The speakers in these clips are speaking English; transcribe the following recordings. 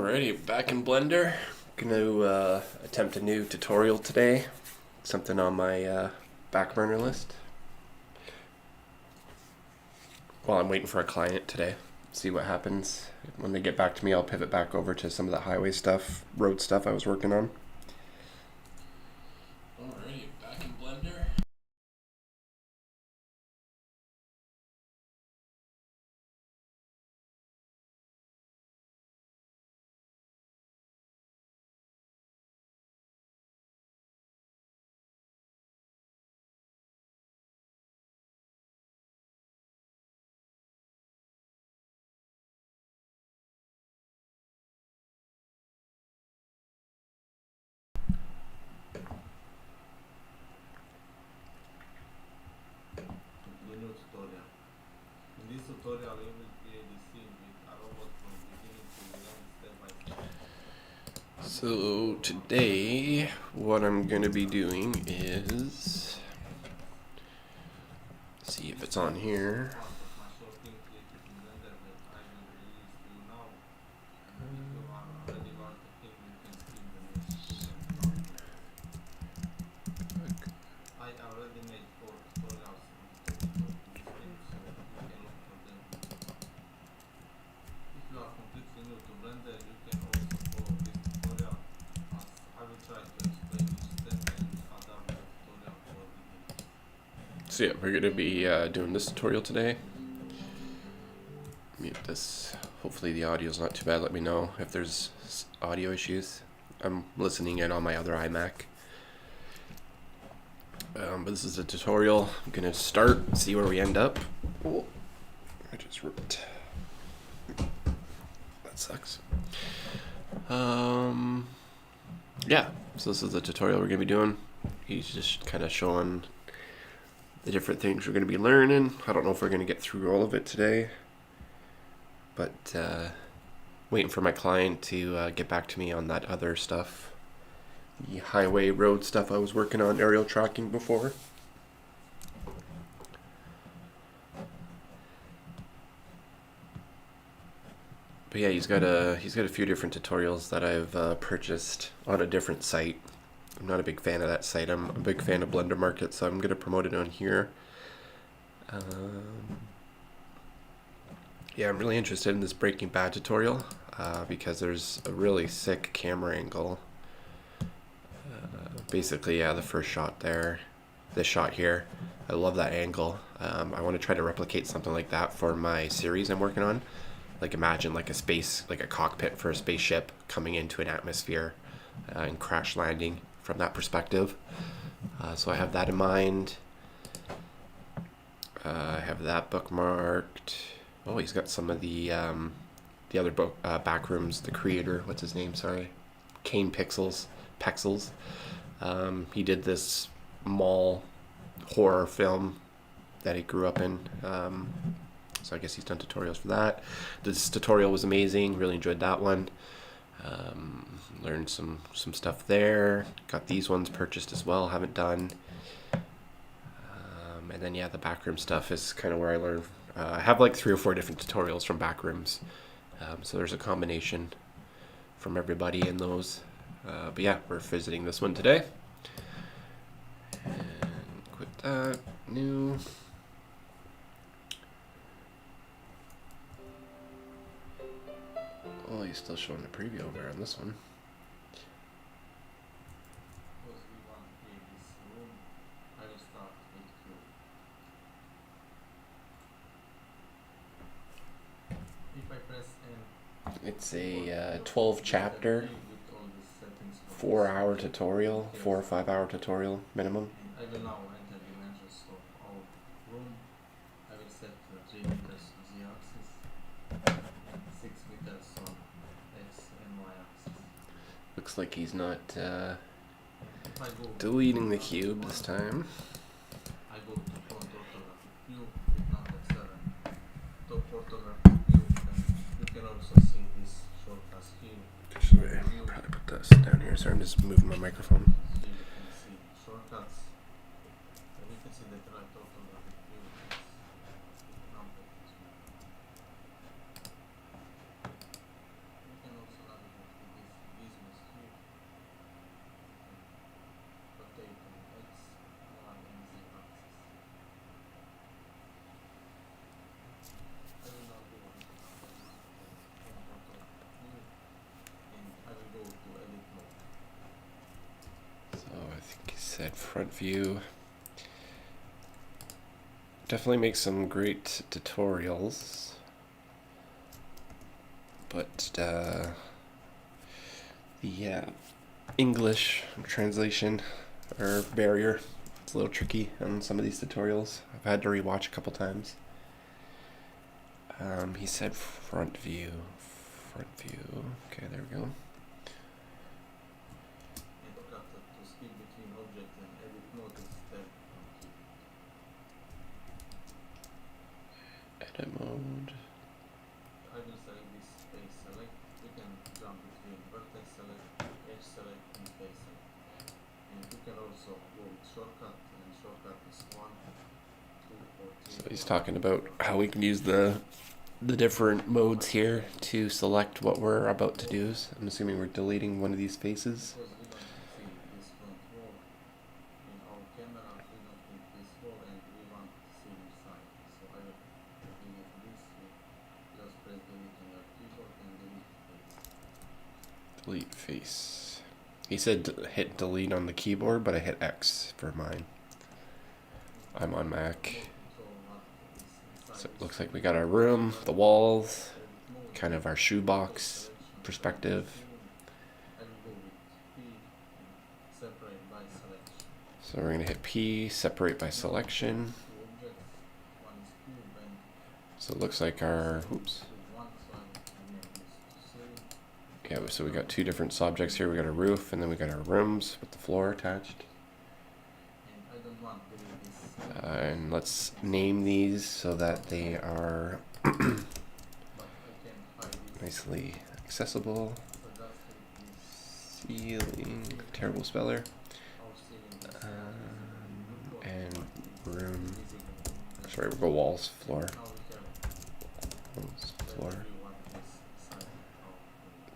Alrighty, back in Blender. Gonna attempt a new tutorial today. Something on my back burner list. Well, I'm waiting for a client today. See what happens. When they get back to me, I'll pivot back over to some of the highway stuff, road stuff I was working on. Alrighty, back in Blender. The new tutorial. In this tutorial you will create the scene with a robot from beginning to end step by step. So today, what I'm gonna be doing is see if it's on here. Part of my shopping created in Blender that I will release to you now. And if you are already part of it, you can skip the next two and start with. I already made 4 tutorials on the topic of this game, so you can look for them in the top. If you are completely new to Blender, you can also follow this tutorial, as I will try to explain each step and adapt the tutorial for beginners. So yeah, we're gonna be doing this tutorial today. Mute this. Hopefully the audio's not too bad. Let me know if there's audio issues. I'm listening in on my other iMac. But this is a tutorial. I'm gonna start, see where we end up. Oh, I just ripped. That sucks. Yeah, so this is the tutorial we're gonna be doing. He's just kind of showing the different things we're gonna be learning. I don't know if we're gonna get through all of it today, but waiting for my client to get back to me on that other stuff. The highway road stuff I was working on aerial tracking before. But yeah, he's got a few different tutorials that I've purchased on a different site. I'm not a big fan of that site. I'm a big fan of Blender Market, so I'm gonna promote it on here. Yeah, I'm really interested in this Breaking Bad tutorial because there's a really sick camera angle. Basically, yeah, the first shot there, this shot here, I love that angle. I want to try to replicate something like that for my series I'm working on. Like imagine like a cockpit for a spaceship coming into an atmosphere and crash landing from that perspective. So I have that in mind. I have that bookmarked. Oh, he's got some of the other book back rooms. The creator, what's his name? Sorry, Kane Pixels. He did this mall horror film that he grew up in. So I guess he's done tutorials for that. This tutorial was amazing. Really enjoyed that one. Learned some stuff there. Got these ones purchased as well. Haven't done. And then yeah, the backroom stuff is kind of where I learned. I have like 3 or 4 different tutorials from backrooms. So there's a combination from everybody in those. But yeah, we're visiting this one today. And quit that. New. Oh, he's still showing the preview over on this one. Because we want to create this room, I will start with cube. If I press N, It's a 12 chapter, with all the settings for 4-hour tutorial, 4 or 5-hour tutorial minimum. I will now enter dimensions of our room. I will set 3 meters z-axis, 6 meters on x and y axis. Looks like he's not If I go deleting the cube this time. I go to front orthographic view with number 7. Top orthographic view, and you can also see this shortcut here. Actually, I'll probably put this down here. Sorry, I'm just moving my microphone. Here you can see shortcuts. And you can see that right orthographic view is number as well. You can also navigate said front view. Definitely makes some great tutorials, but the English translation or barrier, it's a little tricky on some of these tutorials. I've had to rewatch a couple times. He said front view. Front view. Okay, there we go. To skip between object and edit mode is tab on keyboard. Edit mode. I will select this face select. You can jump between vertex select, edge select, and face select. And you can also go with shortcut, and shortcut is 1, 2, or 3. So he's talking about how we can use the different modes here to select what we're about to do. So I'm assuming we're deleting one of these faces. Because we don't see this front wall in our camera, we don't need this wall, and we want to see inside. So I will delete this. Just press delete on your keyboard and delete face. Delete face. He said hit delete on the keyboard, but I hit X for mine. I'm on Mac. So it looks like we got our room, the walls, kind of our shoebox perspective. So we're going to hit P, separate by selection. So it looks like our, oops. Yeah, so we got two different subjects here. We got a roof, and then we got our rooms with the floor attached. And let's name these so that they are nicely accessible. Ceiling, terrible speller. And room, sorry, we'll go walls, floor. Walls, floor.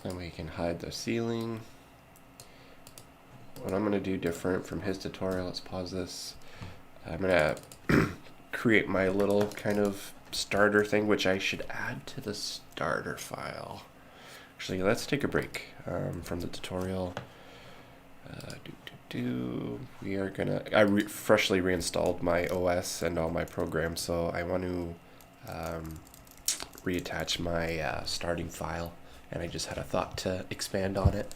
Then we can hide the ceiling. What I'm going to do different from his tutorial, let's pause this. I'm going to create my little kind of starter thing, which I should add to the starter file. Actually, let's take a break from the tutorial. We are going to, I freshly reinstalled my OS and all my programs, so I want to reattach my starting file, and I just had a thought to expand on it.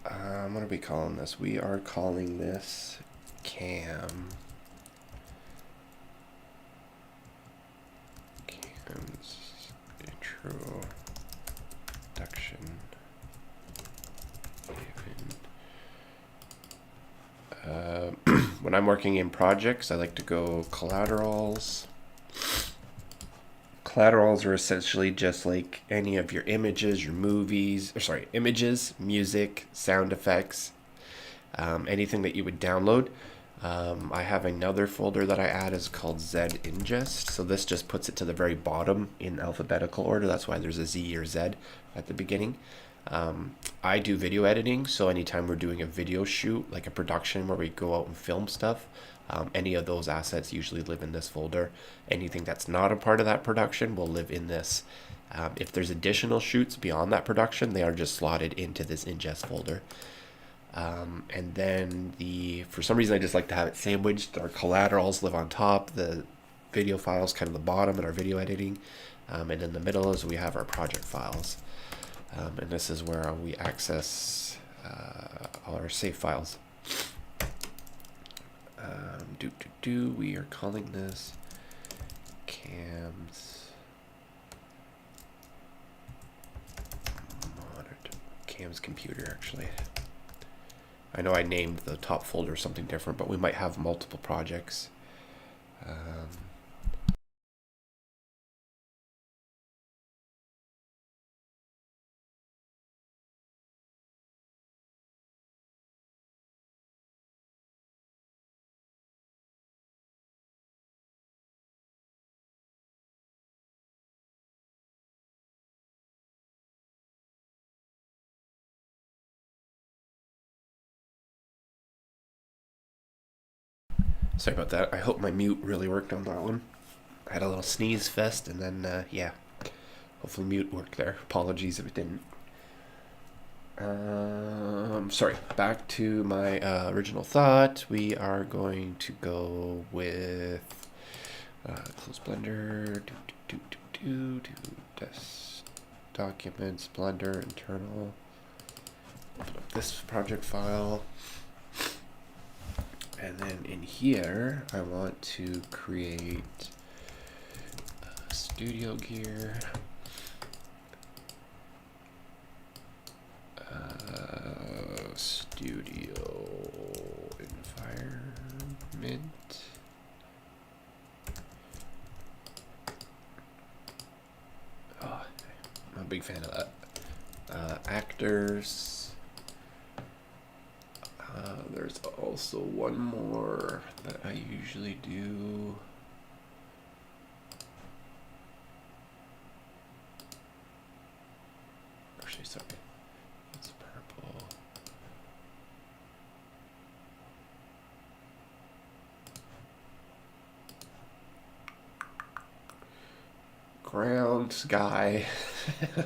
What are we calling this? We are calling this cam's introduction. When I'm working in projects, I like to go collaterals. Collaterals are essentially just like any of your images, your movies, or sorry, images, music, sound effects, anything that you would download. I have another folder that I add is called Z ingest. So this just puts it to the very bottom in alphabetical order. That's why there's a Z or Z at the beginning. I do video editing, so anytime we're doing a video shoot, like a production where we go out and film stuff, any of those assets usually live in this folder. Anything that's not a part of that production will live in this. If there's additional shoots beyond that production, they are just slotted into this ingest folder. And then for some reason I just like to have it sandwiched. Our collaterals live on top, the video files kind of the bottom in our video editing, and in the middle is we have our project files. And this is where we access all our save files. We are calling this Cam's computer, actually. I know I named the top folder something different, but we might have multiple projects. Sorry about that. I hope my mute really worked on that one. I had a little sneeze fest, and then, yeah. Hopefully mute worked there. Apologies if it didn't. Sorry, back to my original thought. We are going to go with close Blender, documents, Blender, internal. Open up this project file. And then in here, I want to create studio gear. Studio environment. Oh, I'm a big fan of that. Actors. There's also one more that I usually do. Actually, sorry. It's purple. Ground, sky.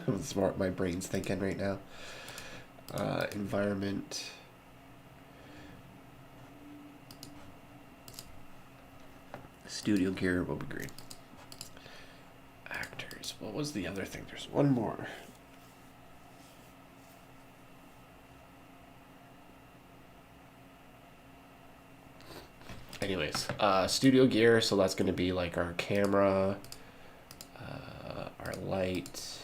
That's what my brain's thinking right now. Environment. Studio gear will be green. Actors. What was the other thing? There's one more. Anyways, studio gear. So that's going to be like our camera, our light,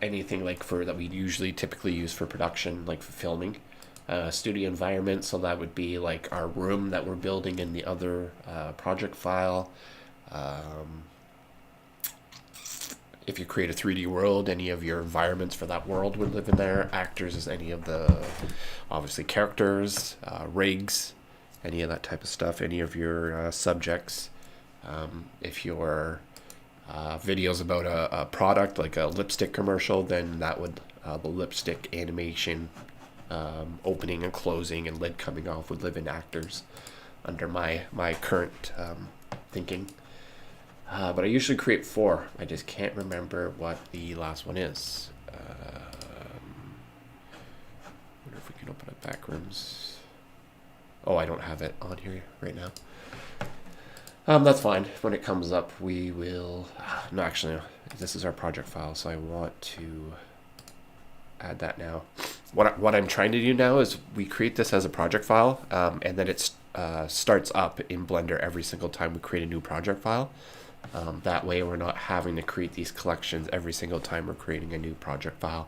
anything like for that we usually typically use for production, like for filming. Studio environment, so that would be like our room that we're building in the other project file. If you create a 3D world, any of your environments for that world would live in there. Actors is any of the, obviously, characters, rigs, any of that type of stuff, any of your subjects. If your videos about a product, like a lipstick commercial, then that would, the lipstick animation, opening and closing and lid coming off would live in actors under my current thinking. But I usually create 4. I just can't remember what the last one is. Wonder if we can open up Backrooms. Oh, I don't have it on here right now. That's fine. When it comes up, we will... No, actually, no. This is our project file, so I want to add that now. What I'm trying to do now is we create this as a project file, and then it starts up in Blender every single time we create a new project file. That way we're not having to create these collections every single time we're creating a new project file.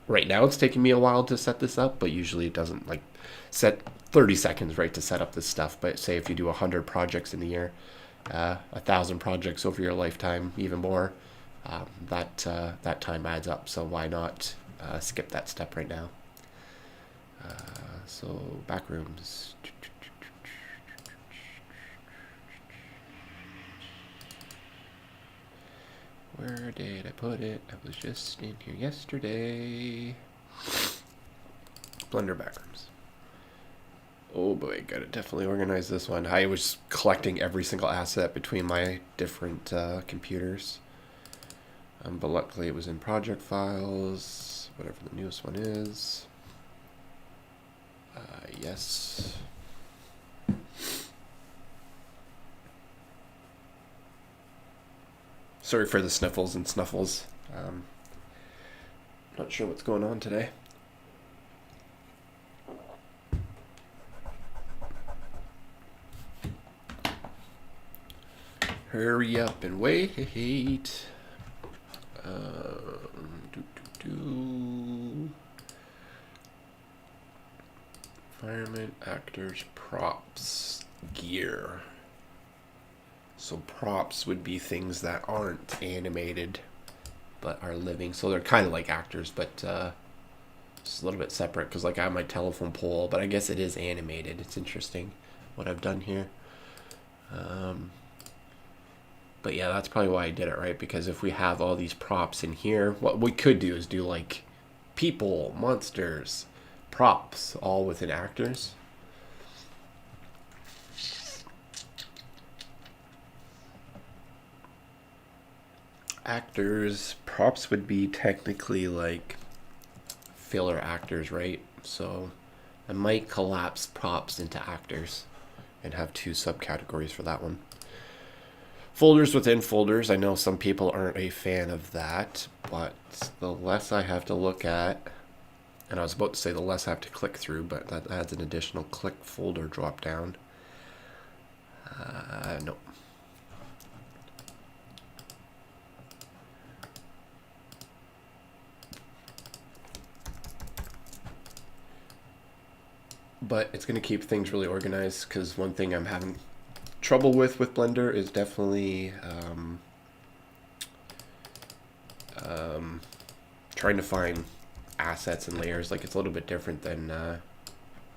Right now it's taking me a while to set this up, but usually it doesn't like set 30 seconds, right, to set up this stuff. But say if you do 100 projects in a year, 1,000 projects over your lifetime, even more, that time adds up. So why not skip that step right now? So Backrooms. Where did I put it? I was just in here yesterday. Blender Backrooms. Oh boy, gotta definitely organize this one. I was collecting every single asset between my different computers. But luckily it was in project files, whatever the newest one is. Yes. Sorry for the sniffles and snuffles. Not sure what's going on today. Hurry up and wait. Environment, actors, props, gear. So props would be things that aren't animated but are living. So they're kind of like actors, but just a little bit separate, because like I have my telephone pole, but I guess it is animated. It's interesting what I've done here. But yeah, that's probably why I did it, right? Because if we have all these props in here, what we could do is do like people, monsters, props, all within actors. Actors, props would be technically like filler actors, right? So I might collapse props into actors and have two subcategories for that one. Folders within folders. I know some people aren't a fan of that, but the less I have to look at, and I was about to say the less I have to click through, but that adds an additional click folder drop down. No. But it's going to keep things really organized, because one thing I'm having trouble with Blender is definitely trying to find assets and layers. Like, it's a little bit different than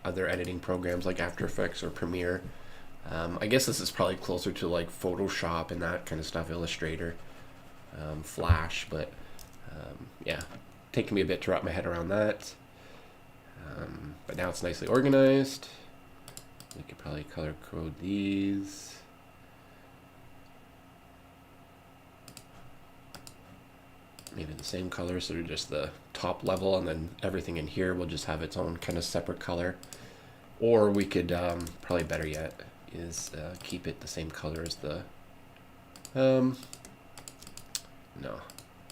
other editing programs like After Effects or Premiere. I guess this is probably closer to like Photoshop and that kind of stuff, Illustrator, Flash, but yeah, taking me a bit to wrap my head around that. But now it's nicely organized. We could probably color code these. Maybe the same color, so they're just the top level, and then everything in here will just have its own kind of separate color. Or we could, probably better yet, is keep it the same color as the... no,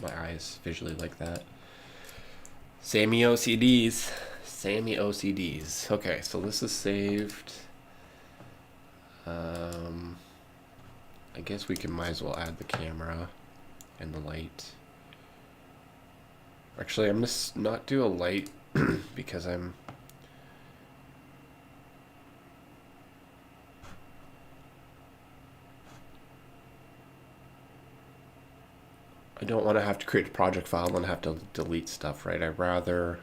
my eyes visually like that. Sammy OCDs. Sammy OCDs. Okay, so this is saved. I guess we might as well add the camera and the light. Actually, I'm gonna not do a light because I don't want to have to create a project file and have to delete stuff, right? I'd rather,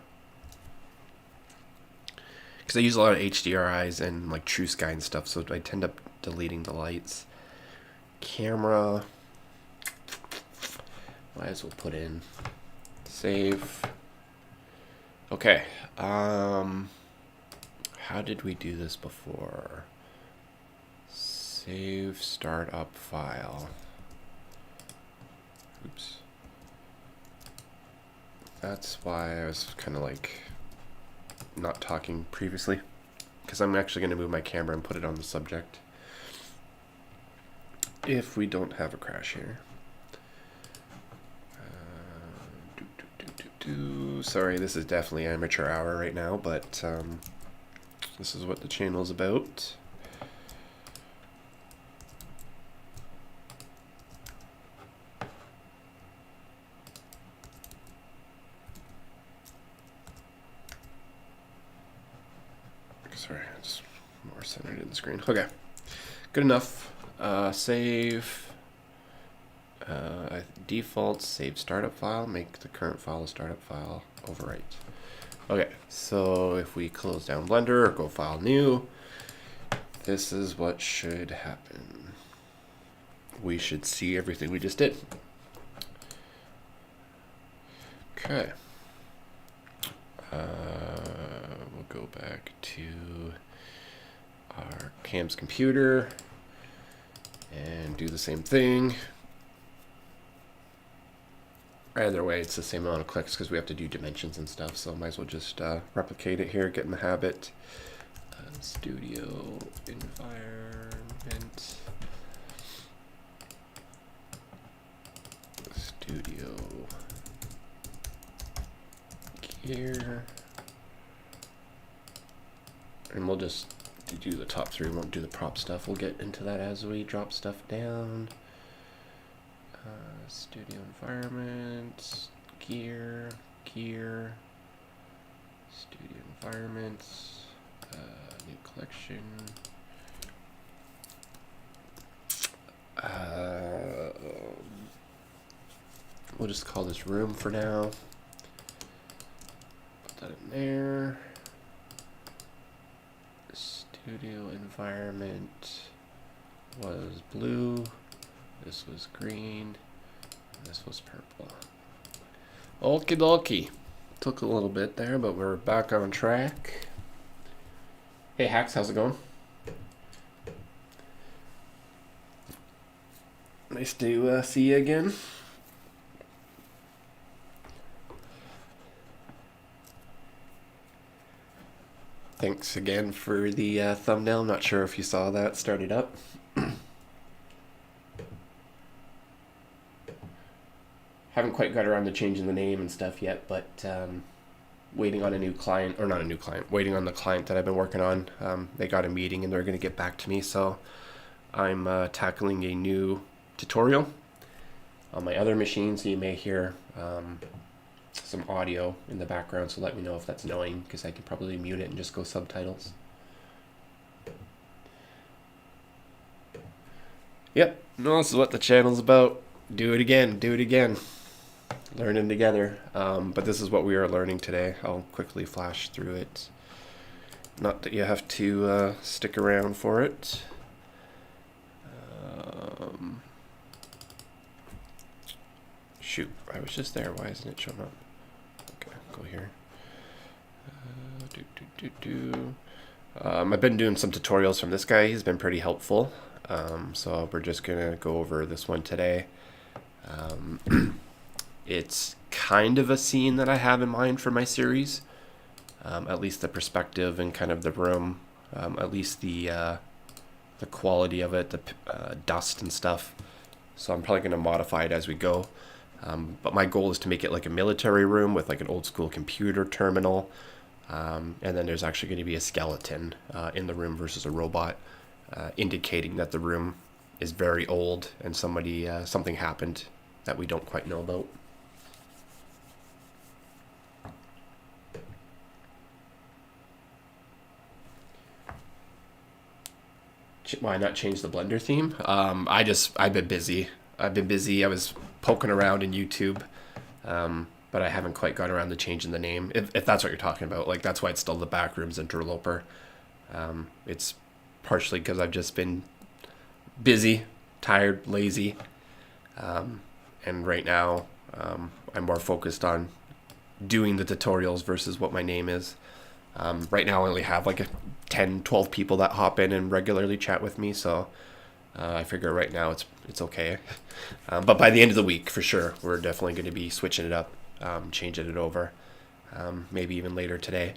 because I use a lot of HDRIs and like True Sky and stuff, so I tend up deleting the lights. Camera, might as well put in save. Okay, how did we do this before? Save startup file. Oops. That's why I was kind of like not talking previously, because I'm actually going to move my camera and put it on the subject if we don't have a crash here. Sorry, this is definitely amateur hour right now, but this is what the channel is about. Sorry, it's more centered in the screen. Okay, good enough. Save. Default save startup file. Make the current file a startup file. Overwrite. Okay, so if we close down Blender or go file new, this is what should happen. We should see everything we just did. Okay. We'll go back to our Cam's computer and do the same thing. Either way, it's the same amount of clicks because we have to do dimensions and stuff, so might as well just replicate it here, get in the habit. Studio environment. Studio gear. And we'll just do the top three, we won't do the prop stuff. We'll get into that as we drop stuff down. Studio environment, gear, studio environments, new collection. We'll just call this room for now. Put that in there. Studio environment was blue. This was green. This was purple. Okie dokie. Took a little bit there, but we're back on track. Hey Hacks, how's it going? Nice to see you again. Thanks again for the thumbnail. I'm not sure if you saw that started up. Haven't quite got around to changing the name and stuff yet, but waiting on a new client, or not a new client, waiting on the client that I've been working on. They got a meeting and they're going to get back to me, so I'm tackling a new tutorial on my other machine, so you may hear some audio in the background, so let me know if that's annoying, because I can probably mute it and just go subtitles. Yep, no, this is what the channel's about. Do it again. Learning together. But this is what we are learning today. I'll quickly flash through it. Not that you have to stick around for it. Shoot, I was just there. Why isn't it showing up? Okay, go here. I've been doing some tutorials from this guy. He's been pretty helpful. So we're just gonna go over this one today. It's kind of a scene that I have in mind for my series. At least the perspective and kind of the room. At least the quality of it, the dust and stuff. So I'm probably going to modify it as we go. But my goal is to make it like a military room with like an old school computer terminal. And then there's actually going to be a skeleton in the room versus a robot, indicating that the room is very old and something happened that we don't quite know about. Why not change the Blender theme? I've been busy. I was poking around in YouTube, but I haven't quite got around to changing the name. If that's what you're talking about, like that's why it's still the Backrooms Interloper. It's partially because I've just been busy, tired, lazy, and right now I'm more focused on doing the tutorials versus what my name is. Right now I only have like 10, 12 people that hop in and regularly chat with me, so I figure right now it's okay. But by the end of the week, for sure, we're definitely going to be switching it up, changing it over, maybe even later today.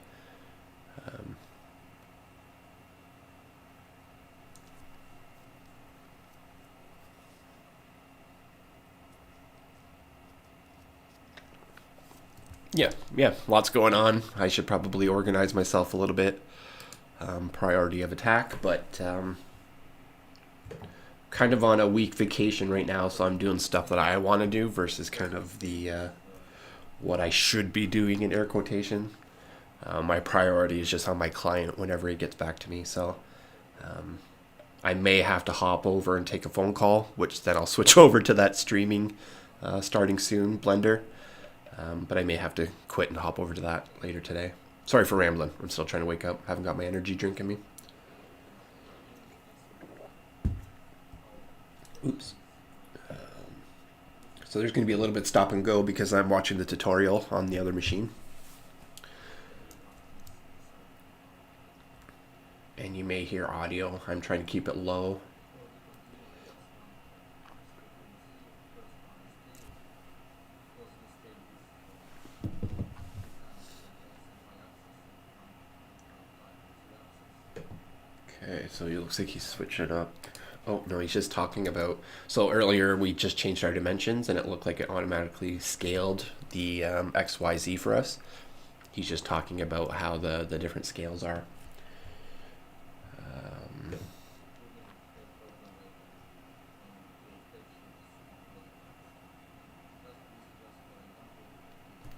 Yeah, lots going on. I should probably organize myself a little bit. Priority of attack, but kind of on a week vacation right now, so I'm doing stuff that I want to do versus kind of the what I should be doing in air quotation. My priority is just on my client whenever he gets back to me, so I may have to hop over and take a phone call, which then I'll switch over to that streaming starting soon Blender. But I may have to quit and hop over to that later today. Sorry for rambling. I'm still trying to wake up. Haven't got my energy drink in me. Oops. So there's going to be a little bit stop and go because I'm watching the tutorial on the other machine. And you may hear audio. I'm trying to keep it low. Okay, so it looks like he's switching up. Oh, no, he's just talking about... So earlier we just changed our dimensions and it looked like it automatically scaled the XYZ for us. He's just talking about how the different scales are.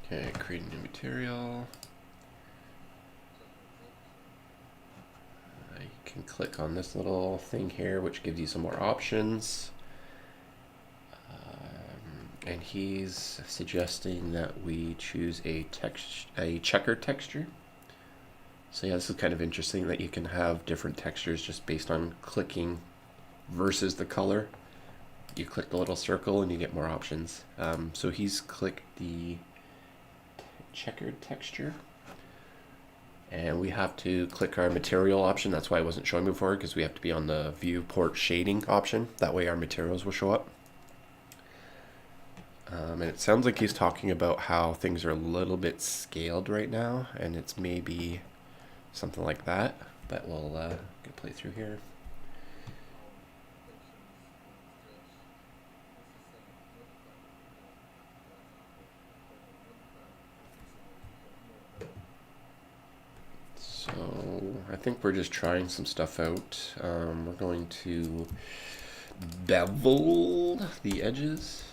Okay, create a new material. You can click on this little thing here, which gives you some more options. And he's suggesting that we choose a checker texture. So yeah, this is kind of interesting that you can have different textures just based on clicking versus the color. You click the little circle and you get more options. So he's clicked the checkered texture. And we have to click our material option. That's why it wasn't showing before, because we have to be on the viewport shading option. That way our materials will show up. And it sounds like he's talking about how things are a little bit scaled right now, and it's maybe something like that. But we'll get play through here. So I think we're just trying some stuff out. We're going to bevel the edges,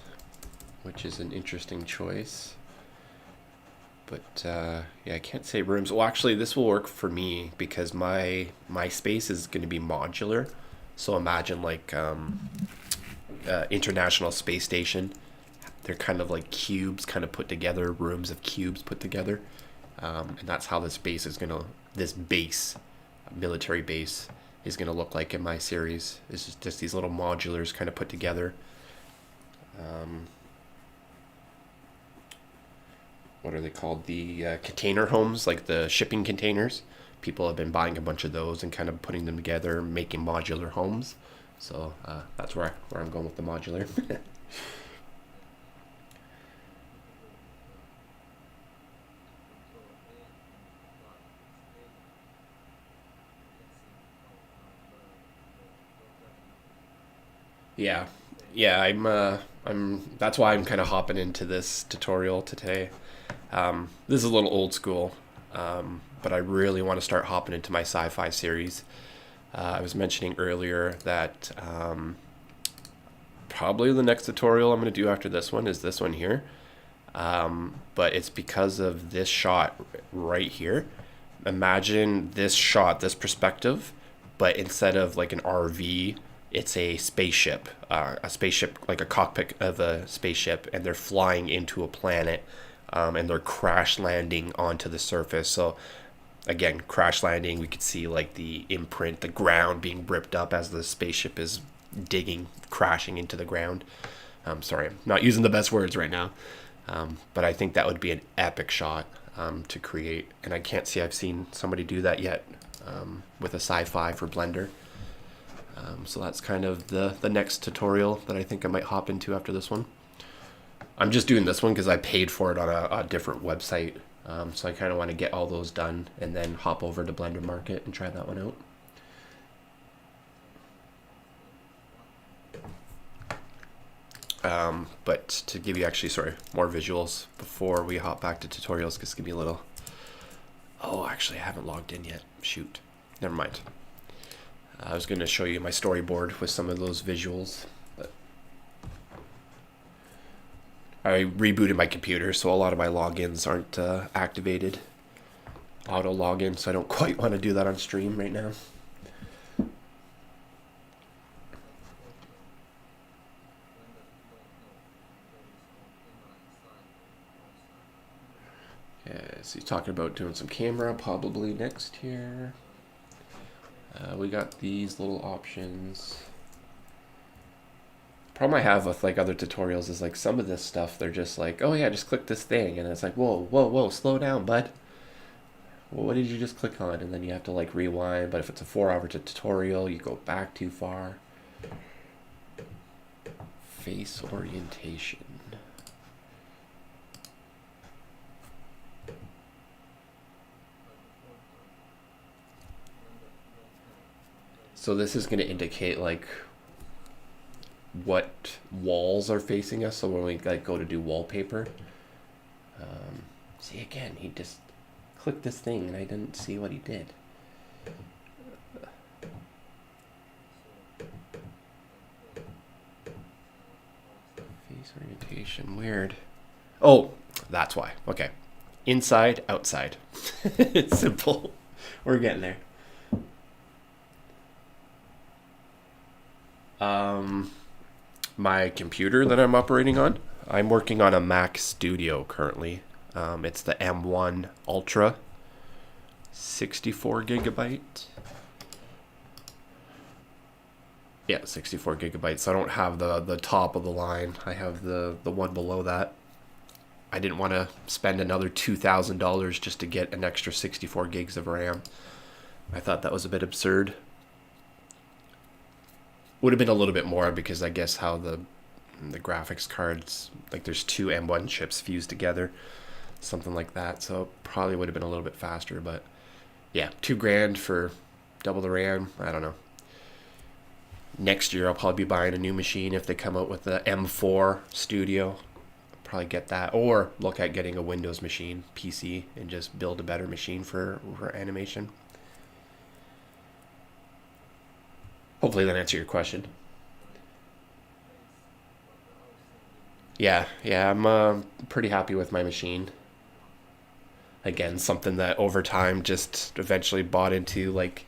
which is an interesting choice. But yeah, I can't say rooms. Well, actually, this will work for me because my space is going to be modular. So imagine like International Space Station. They're kind of like cubes, kind of put together, rooms of cubes put together, and that's how this base is gonna. This base, military base, is gonna look like in my series. It's just these little modulars kind of put together. What are they called? The container homes, like the shipping containers. People have been buying a bunch of those and kind of putting them together, making modular homes. So that's where I'm going with the modular. Yeah, yeah. I'm. That's why I'm kind of hopping into this tutorial today. This is a little old school, but I really want to start hopping into my sci-fi series. I was mentioning earlier that probably the next tutorial I'm going to do after this one is this one here. But it's because of this shot right here. Imagine this shot, this perspective, but instead of like an RV, it's a spaceship, like a cockpit of a spaceship, and they're flying into a planet, and they're crash landing onto the surface. So again, crash landing, we could see like the imprint, the ground being ripped up as the spaceship is digging, crashing into the ground. Sorry, I'm not using the best words right now. But I think that would be an epic shot to create. And I can't see I've seen somebody do that yet with a sci-fi for Blender. So that's kind of the next tutorial that I think I might hop into after this one. I'm just doing this one because I paid for it on a different website. So I kind of want to get all those done and then hop over to Blender Market and try that one out. But to give you more visuals before we hop back to tutorials, because it's going to be a little... Oh, actually, I haven't logged in yet. Shoot. Never mind. I was going to show you my storyboard with some of those visuals, but I rebooted my computer, so a lot of my logins aren't activated. Auto login, so I don't quite want to do that on stream right now. So he's talking about doing some camera probably next here. We got these little options. Problem I have with like other tutorials is like some of this stuff they're just like, oh yeah, just click this thing, and it's like, whoa, slow down, bud. Well, what did you just click on? And then you have to like rewind. But if it's a 4-hour tutorial, you go back too far. Face orientation. So this is going to indicate like what walls are facing us. So when we like go to do wallpaper, see again, he just clicked this thing and I didn't see what he did. Face orientation, weird. Oh, that's why. Okay, inside, outside. It's simple. We're getting there. My computer that I'm operating on, I'm working on a Mac Studio currently. It's the M1 Ultra, 64 gigabyte. Yeah, 64 gigabytes. I don't have the top of the line. I have the one below that. I didn't want to spend another $2,000 just to get an extra 64 gigs of RAM. I thought that was a bit absurd. Would have been a little bit more because I guess how the graphics cards, like there's two M1 chips fused together, something like that. So it probably would have been a little bit faster, but yeah, $2,000 for double the RAM. I don't know. Next year I'll probably be buying a new machine if they come out with the M4 Studio. Probably get that, or look at getting a Windows machine, PC, and just build a better machine for animation. Hopefully that answered your question. Yeah, I'm pretty happy with my machine. Again, something that over time just eventually bought into, like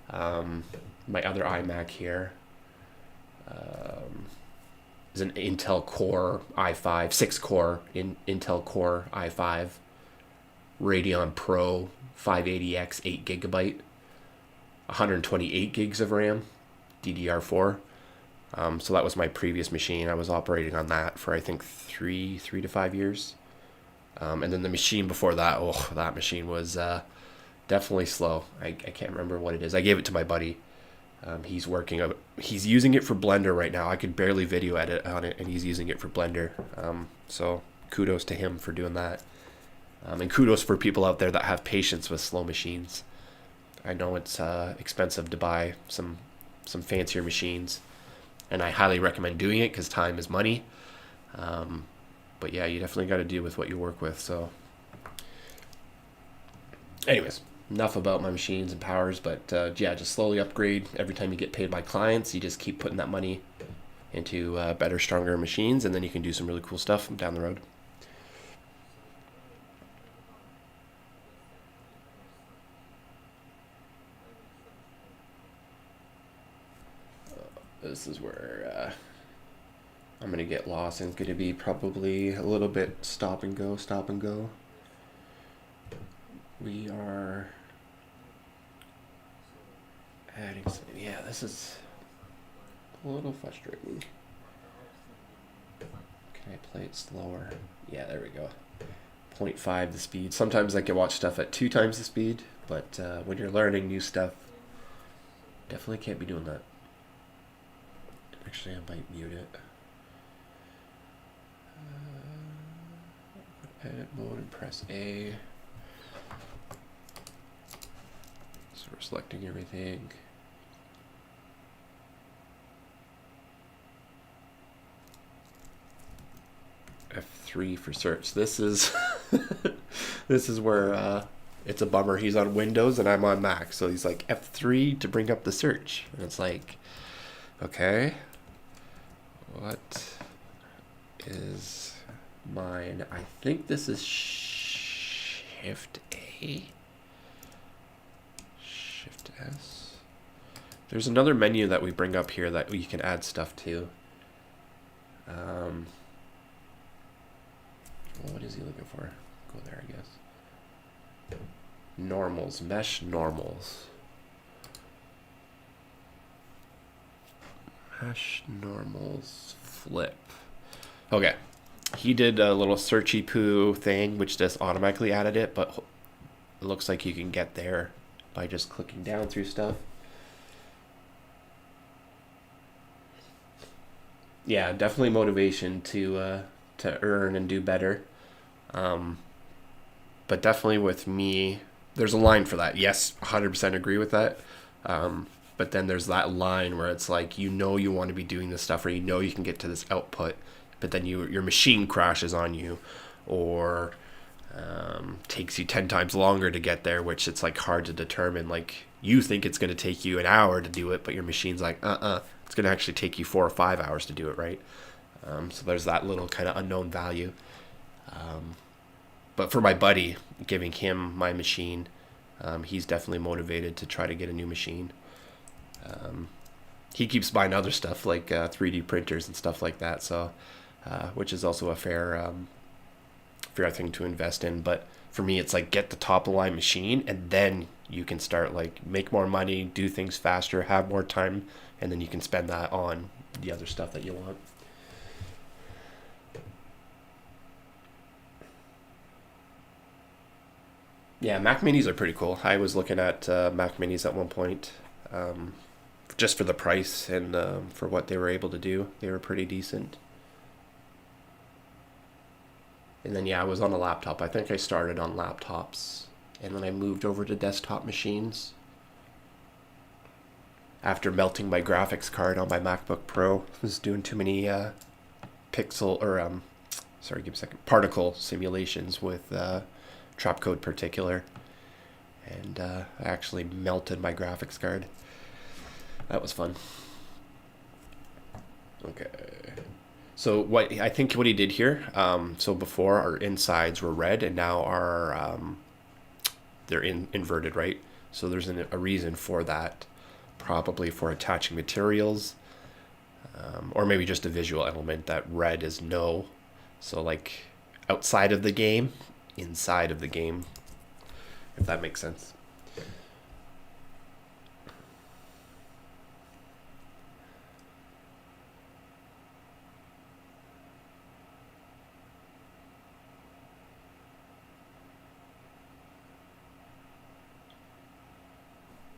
um, my other iMac here is an Intel Core i5, 6 core Intel Core i5 Radeon Pro 580X 8 GB, 128 gigs of RAM, DDR4. So that was my previous machine. I was operating on that for I think three to 5 years. And then the machine before that, oh, that machine was definitely slow. I can't remember what it is. I gave it to my buddy. He's using it for Blender right now. I could barely video edit on it, and he's using it for Blender. So kudos to him for doing that. And kudos for people out there that have patience with slow machines. I know it's expensive to buy some fancier machines, and I highly recommend doing it because time is money. But yeah, you definitely got to deal with what you work with. So, anyways, enough about my machines and powers. But yeah, just slowly upgrade. Every time you get paid by clients, you just keep putting that money into better, stronger machines, and then you can do some really cool stuff down the road. This is where I'm going to get lost, and it's going to be probably a little bit stop and go. We are adding some, yeah, this is a little frustrating. Can I play it slower? Yeah, there we go. 0.5 the speed. Sometimes I can watch stuff at 2 times the speed, but when you're learning new stuff, definitely can't be doing that. Actually, I might mute it. Edit mode and press A. So we're selecting everything. F3 for search. This is this is where it's a bummer. He's on Windows and I'm on Mac, so he's like F3 to bring up the search, and it's like, okay, what is mine? I think this is Shift A, Shift S. There's another menu that we bring up here that you can add stuff to. What is he looking for? Go there, I guess. Normals, mesh normals. Mesh normals flip. Okay. He did a little searchy poo thing, which just automatically added it, but it looks like you can get there by just clicking down through stuff. Yeah, definitely motivation to earn and do better. But definitely with me, there's a line for that. Yes, 100% agree with that. But then there's that line where it's like, you want to be doing this stuff, or you can get to this output, but then your machine crashes on you, or takes you 10 times longer to get there, which it's like hard to determine. Like, you think it's going to take you an hour to do it, but your machine's like, it's going to actually take you 4 or 5 hours to do it, right? So there's that little kind of unknown value. But for my buddy, giving him my machine, he's definitely motivated to try to get a new machine. He keeps buying other stuff like 3D printers and stuff like that, so which is also a fair thing to invest in. But for me, it's like, get the top of the line machine, and then you can start like make more money, do things faster, have more time, and then you can spend that on the other stuff that you want. Yeah, Mac Minis are pretty cool. I was looking at Mac Minis at one point, just for the price and for what they were able to do. They were pretty decent. And then yeah, I was on a laptop. I think I started on laptops and then I moved over to desktop machines after melting my graphics card on my MacBook Pro. I was doing too many pixel or sorry, give me a second, particle simulations with Trapcode Particular, and I actually melted my graphics card. That was fun. Okay. So what I think what he did here, so before our insides were red and now our they're inverted, right? So there's a reason for that, probably for attaching materials, or maybe just a visual element that red is no. So like outside of the game, inside of the game, if that makes sense.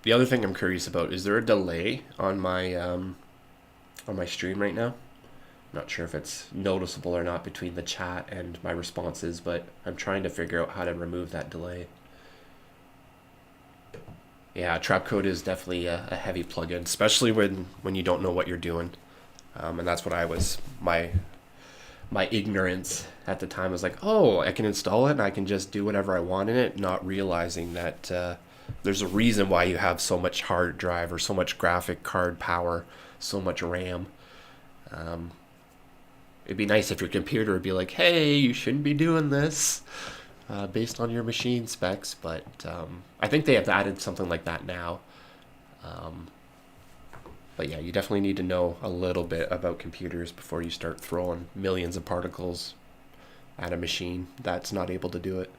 The other thing I'm curious about, is there a delay on my stream right now? I'm not sure if it's noticeable or not between the chat and my responses, but I'm trying to figure out how to remove that delay. Yeah, Trapcode is definitely a heavy plugin, especially when you don't know what you're doing. And that's what I was, my ignorance at the time was like, oh, I can install it and I can just do whatever I want in it, not realizing that there's a reason why you have so much hard drive or so much graphic card power, so much RAM. It'd be nice if your computer would be like, hey, you shouldn't be doing this based on your machine specs, but I think they have added something like that now. But yeah, you definitely need to know a little bit about computers before you start throwing millions of particles at a machine that's not able to do it.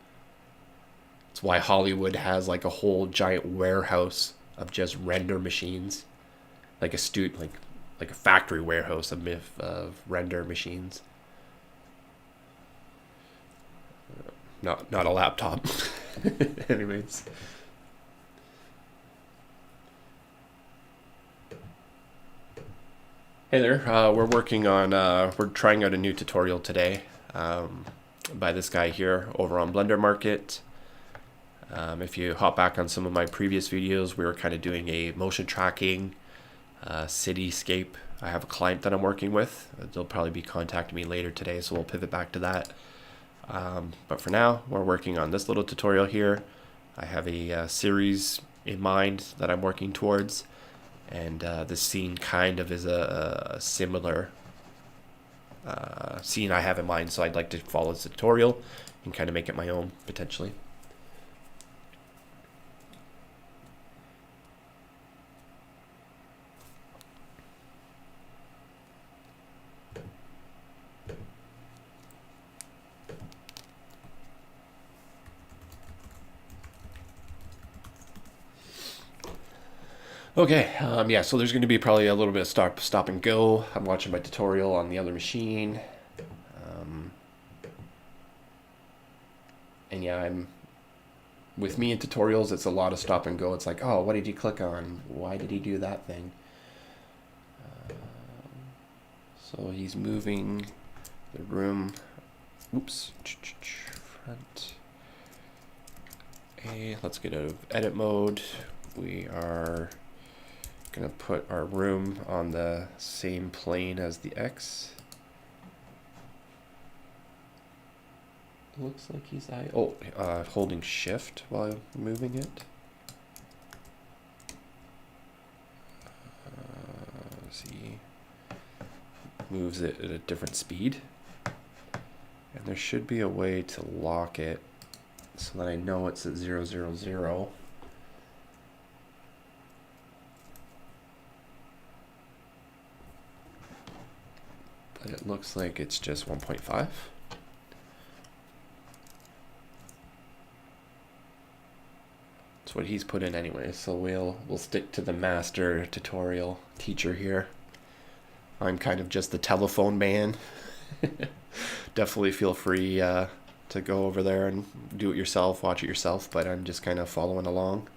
It's why Hollywood has like a whole giant warehouse of just render machines, like a factory warehouse of render machines. Not a laptop. Anyways. Hey there, we're working on, we're trying out a new tutorial today by this guy here over on Blender Market. If you hop back on some of my previous videos, we were kind of doing a motion tracking cityscape. I have a client that I'm working with. They'll probably be contacting me later today, so we'll pivot back to that. But for now, we're working on this little tutorial here. I have a series in mind that I'm working towards. And this scene kind of is a similar scene I have in mind, so I'd like to follow this tutorial and kind of make it my own, potentially. Okay, yeah, so there's going to be probably a little bit of stop and go. I'm watching my tutorial on the other machine. And yeah, with me in tutorials, it's a lot of stop and go. It's like, oh, what did he click on? Why did he do that thing? So he's moving the room. Oops. Front. Okay, let's get out of edit mode. We are going to put our room on the same plane as the X. Looks like he's holding shift while moving it. See, moves it at a different speed, and there should be a way to lock it so that I know it's at 0, 0, 0. But it looks like it's just 1.5. That's what he's put in anyway, so we'll stick to the master tutorial teacher here. I'm kind of just the telephone man. Definitely feel free to go over there and do it yourself, watch it yourself, but I'm just kind of following along.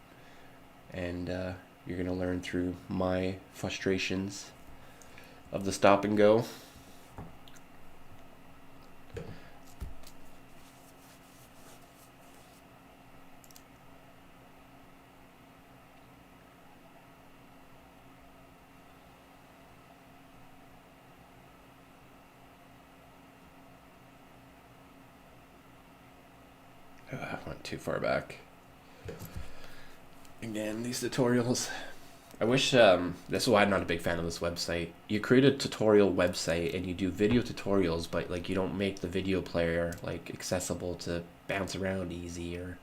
And you're going to learn through my frustrations of the stop and go. too far back. Again, these tutorials. I wish, this is why I'm not a big fan of this website. You create a tutorial website and you do video tutorials, but like you don't make the video player like accessible to bounce around easy or,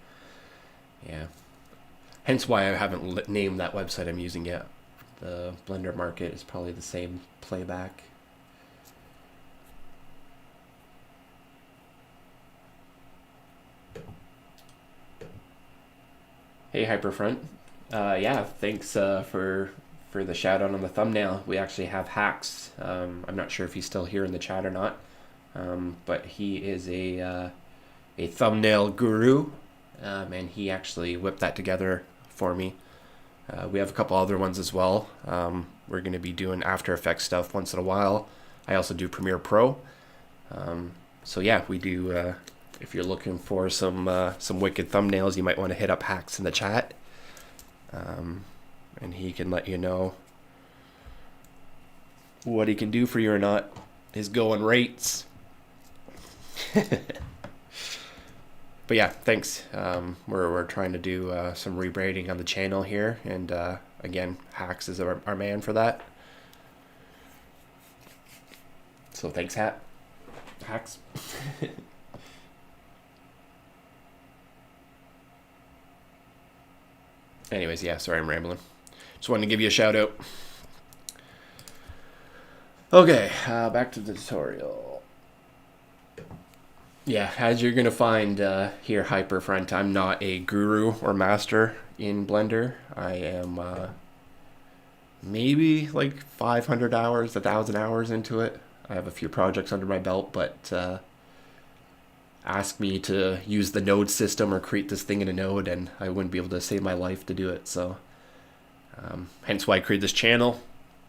yeah. Hence why I haven't named that website I'm using yet. The Blender Market is probably the same playback. Hey Hyperfront. Yeah, thanks for the shout out on the thumbnail. We actually have Hacks. I'm not sure if he's still here in the chat or not, but he is a thumbnail guru, and he actually whipped that together for me. We have a couple other ones as well. We're going to be doing After Effects stuff once in a while. I also do Premiere Pro. So yeah, we do. If you're looking for some wicked thumbnails, you might want to hit up Hacks in the chat, and he can let you know what he can do for you or not. His going rates. But yeah, thanks. We're trying to do some rebranding on the channel here, and again, Hacks is our man for that. So thanks, Hacks. Anyways, yeah, sorry I'm rambling. Just wanted to give you a shout out. Okay, back to the tutorial. Yeah, as you're gonna find here, Hyperfront, I'm not a guru or master in Blender. I am maybe like 500 hours, 1,000 hours into it. I have a few projects under my belt, but ask me to use the node system or create this thing in a node and I wouldn't be able to save my life to do it. So hence why I created this channel.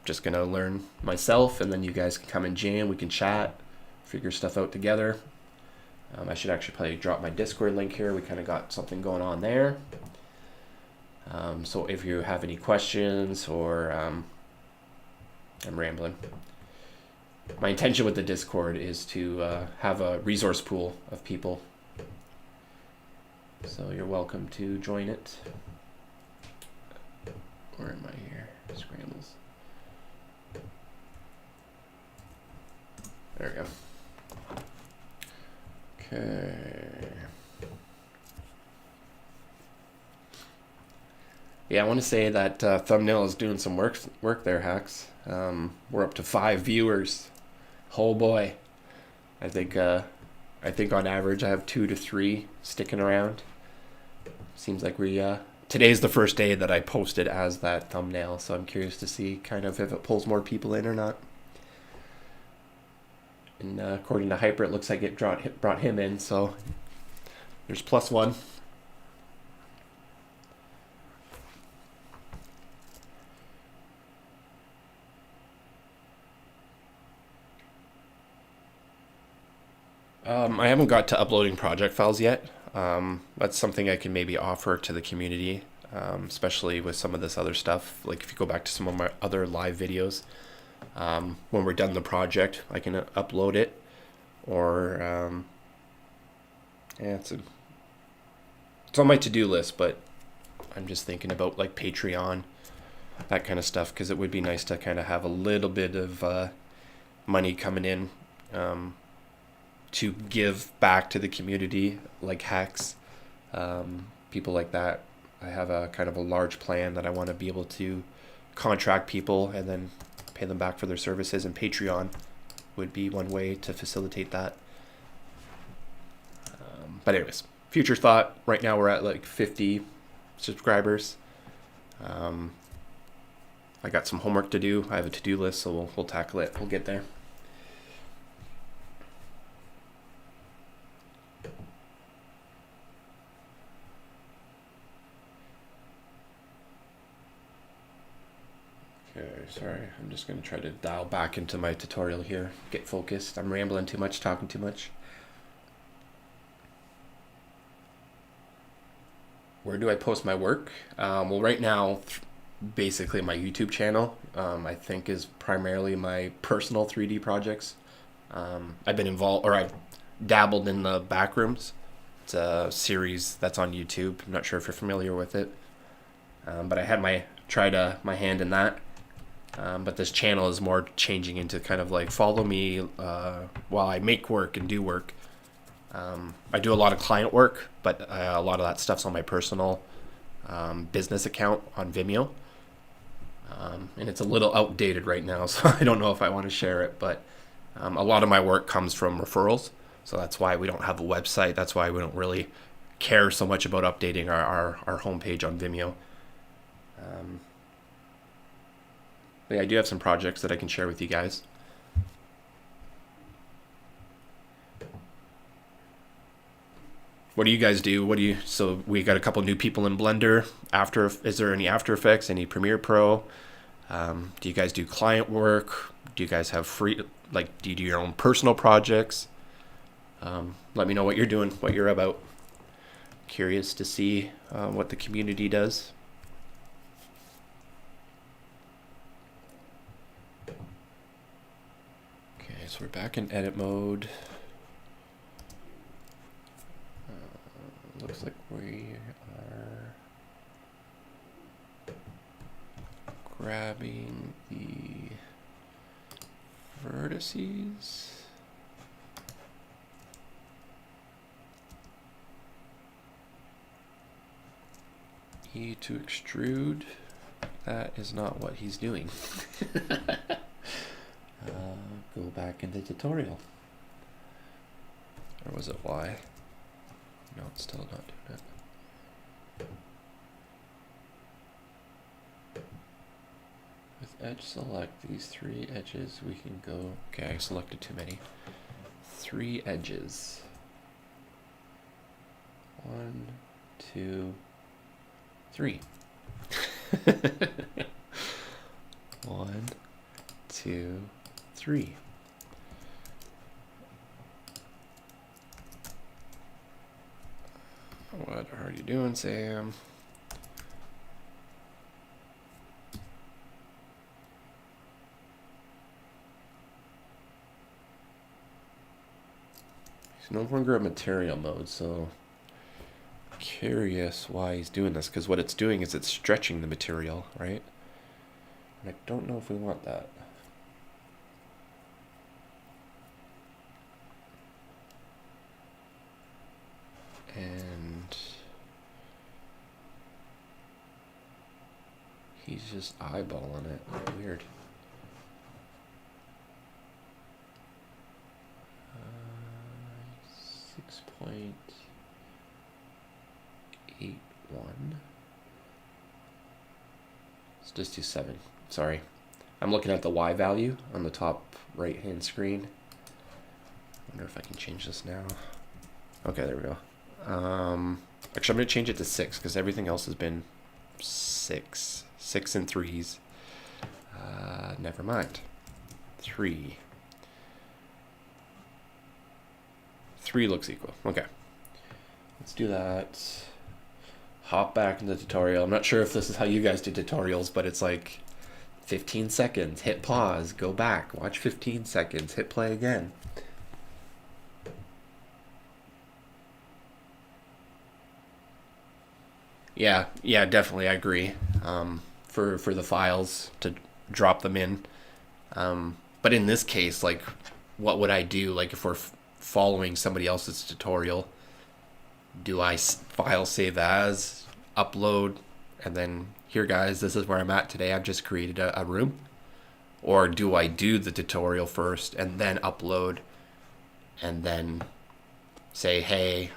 Just gonna learn myself, and then you guys can come and jam, we can chat, figure stuff out together. I should actually probably drop my Discord link here. We kind of got something going on there. So if you have any questions or I'm rambling. My intention with the Discord is to have a resource pool of people. So you're welcome to join it. Where am I here? Scrambles. There we go. Okay. Yeah, I want to say that thumbnail is doing some work there, Hacks. We're up to 5 viewers. Oh boy. I think on average I have 2 to 3 sticking around. Seems like today's the first day that I posted as that thumbnail, so I'm curious to see kind of if it pulls more people in or not. And according to Hyper, it looks like it brought him in, so there's +1. I haven't got to uploading project files yet. That's something I can maybe offer to the community, especially with some of this other stuff. Like if you go back to some of my other live videos, when we're done the project, I can upload it. Or yeah, it's on my to-do list, but I'm just thinking about like Patreon, that kind of stuff, because it would be nice to kind of have a little bit of money coming in to give back to the community, like Hacks, people like that. I have a kind of a large plan that I want to be able to contract people and then pay them back for their services, and Patreon would be one way to facilitate that. But anyways, future thought. Right now we're at like 50 subscribers. I got some homework to do. I have a to-do list, so we'll tackle it. We'll get there. Okay, sorry. I'm just going to try to dial back into my tutorial here. Get focused. I'm rambling too much, talking too much. Where do I post my work? Well, right now, basically my YouTube channel, I think is primarily my personal 3D projects. I've been involved, or I've dabbled in the backrooms. series that's on YouTube. I'm not sure if you're familiar with it, but I had my hand in that. But this channel is more changing into kind of like follow me while I make work and do work. I do a lot of client work, but a lot of that stuff's on my personal business account on Vimeo. And it's a little outdated right now, so I don't know if I want to share it, but a lot of my work comes from referrals. So that's why we don't have a website. That's why we don't really care so much about updating our homepage on Vimeo. But yeah, I do have some projects that I can share with you guys. What do you guys do? So we got a couple new people in Blender. Is there any After Effects, any Premiere Pro? Do you guys do client work? Do you guys have do you do your own personal projects? Let me know what you're doing, what you're about. Curious to see what the community does. Okay, so we're back in edit mode. Looks like we are grabbing the vertices. E to extrude. That is not what he's doing. Go back in the tutorial. Or was it Y? No, it's still not doing it. With edge select, these 3 edges, we can go... Okay, I selected too many. 3 edges. 1, 2, 3. 1, 2, 3. What are you doing, Sam? He's no longer a material mode, so curious why he's doing this, because what it's doing is it's stretching the material, right? And I don't know if we want that. And he's just eyeballing it. Weird. 6.81. Let's just do 7. Sorry. I'm looking at the Y value on the top right hand screen. I wonder if I can change this now. Okay, there we go. Actually, I'm going to change it to 6 because everything else has been 6. 6 and 3s. Never mind. 3. 3 looks equal. Okay. Let's do that. Hop back into the tutorial. I'm not sure if this is how you guys do tutorials, but it's like 15 seconds, hit pause, go back, watch 15 seconds, hit play again. Yeah, definitely, I agree. For the files to drop them in. But in this case, like, what would I do? Like, if we're following somebody else's tutorial, do I file save as, upload, and then here guys, this is where I'm at today, I've just created a room? Or do I do the tutorial first and then upload and then say, hey,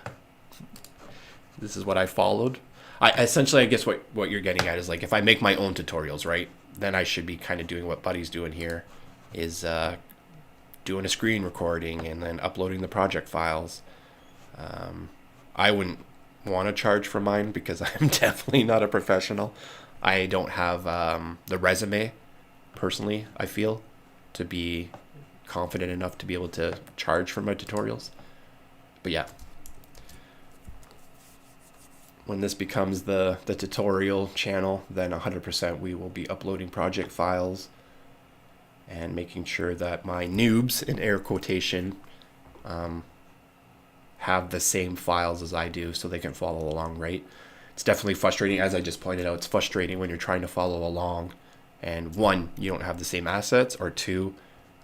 this is what I followed? I guess what you're getting at is, like, if I make my own tutorials, right, then I should be kind of doing what Buddy's doing here, is doing a screen recording and then uploading the project files. I wouldn't want to charge for mine because I'm definitely not a professional. I don't have the resume, personally, I feel, to be confident enough to be able to charge for my tutorials. But yeah. When this becomes the tutorial channel, then 100% we will be uploading project files and making sure that my noobs, in air quotation, have the same files as I do so they can follow along, right? It's definitely frustrating, as I just pointed out. It's frustrating when you're trying to follow along and one, you don't have the same assets, or two,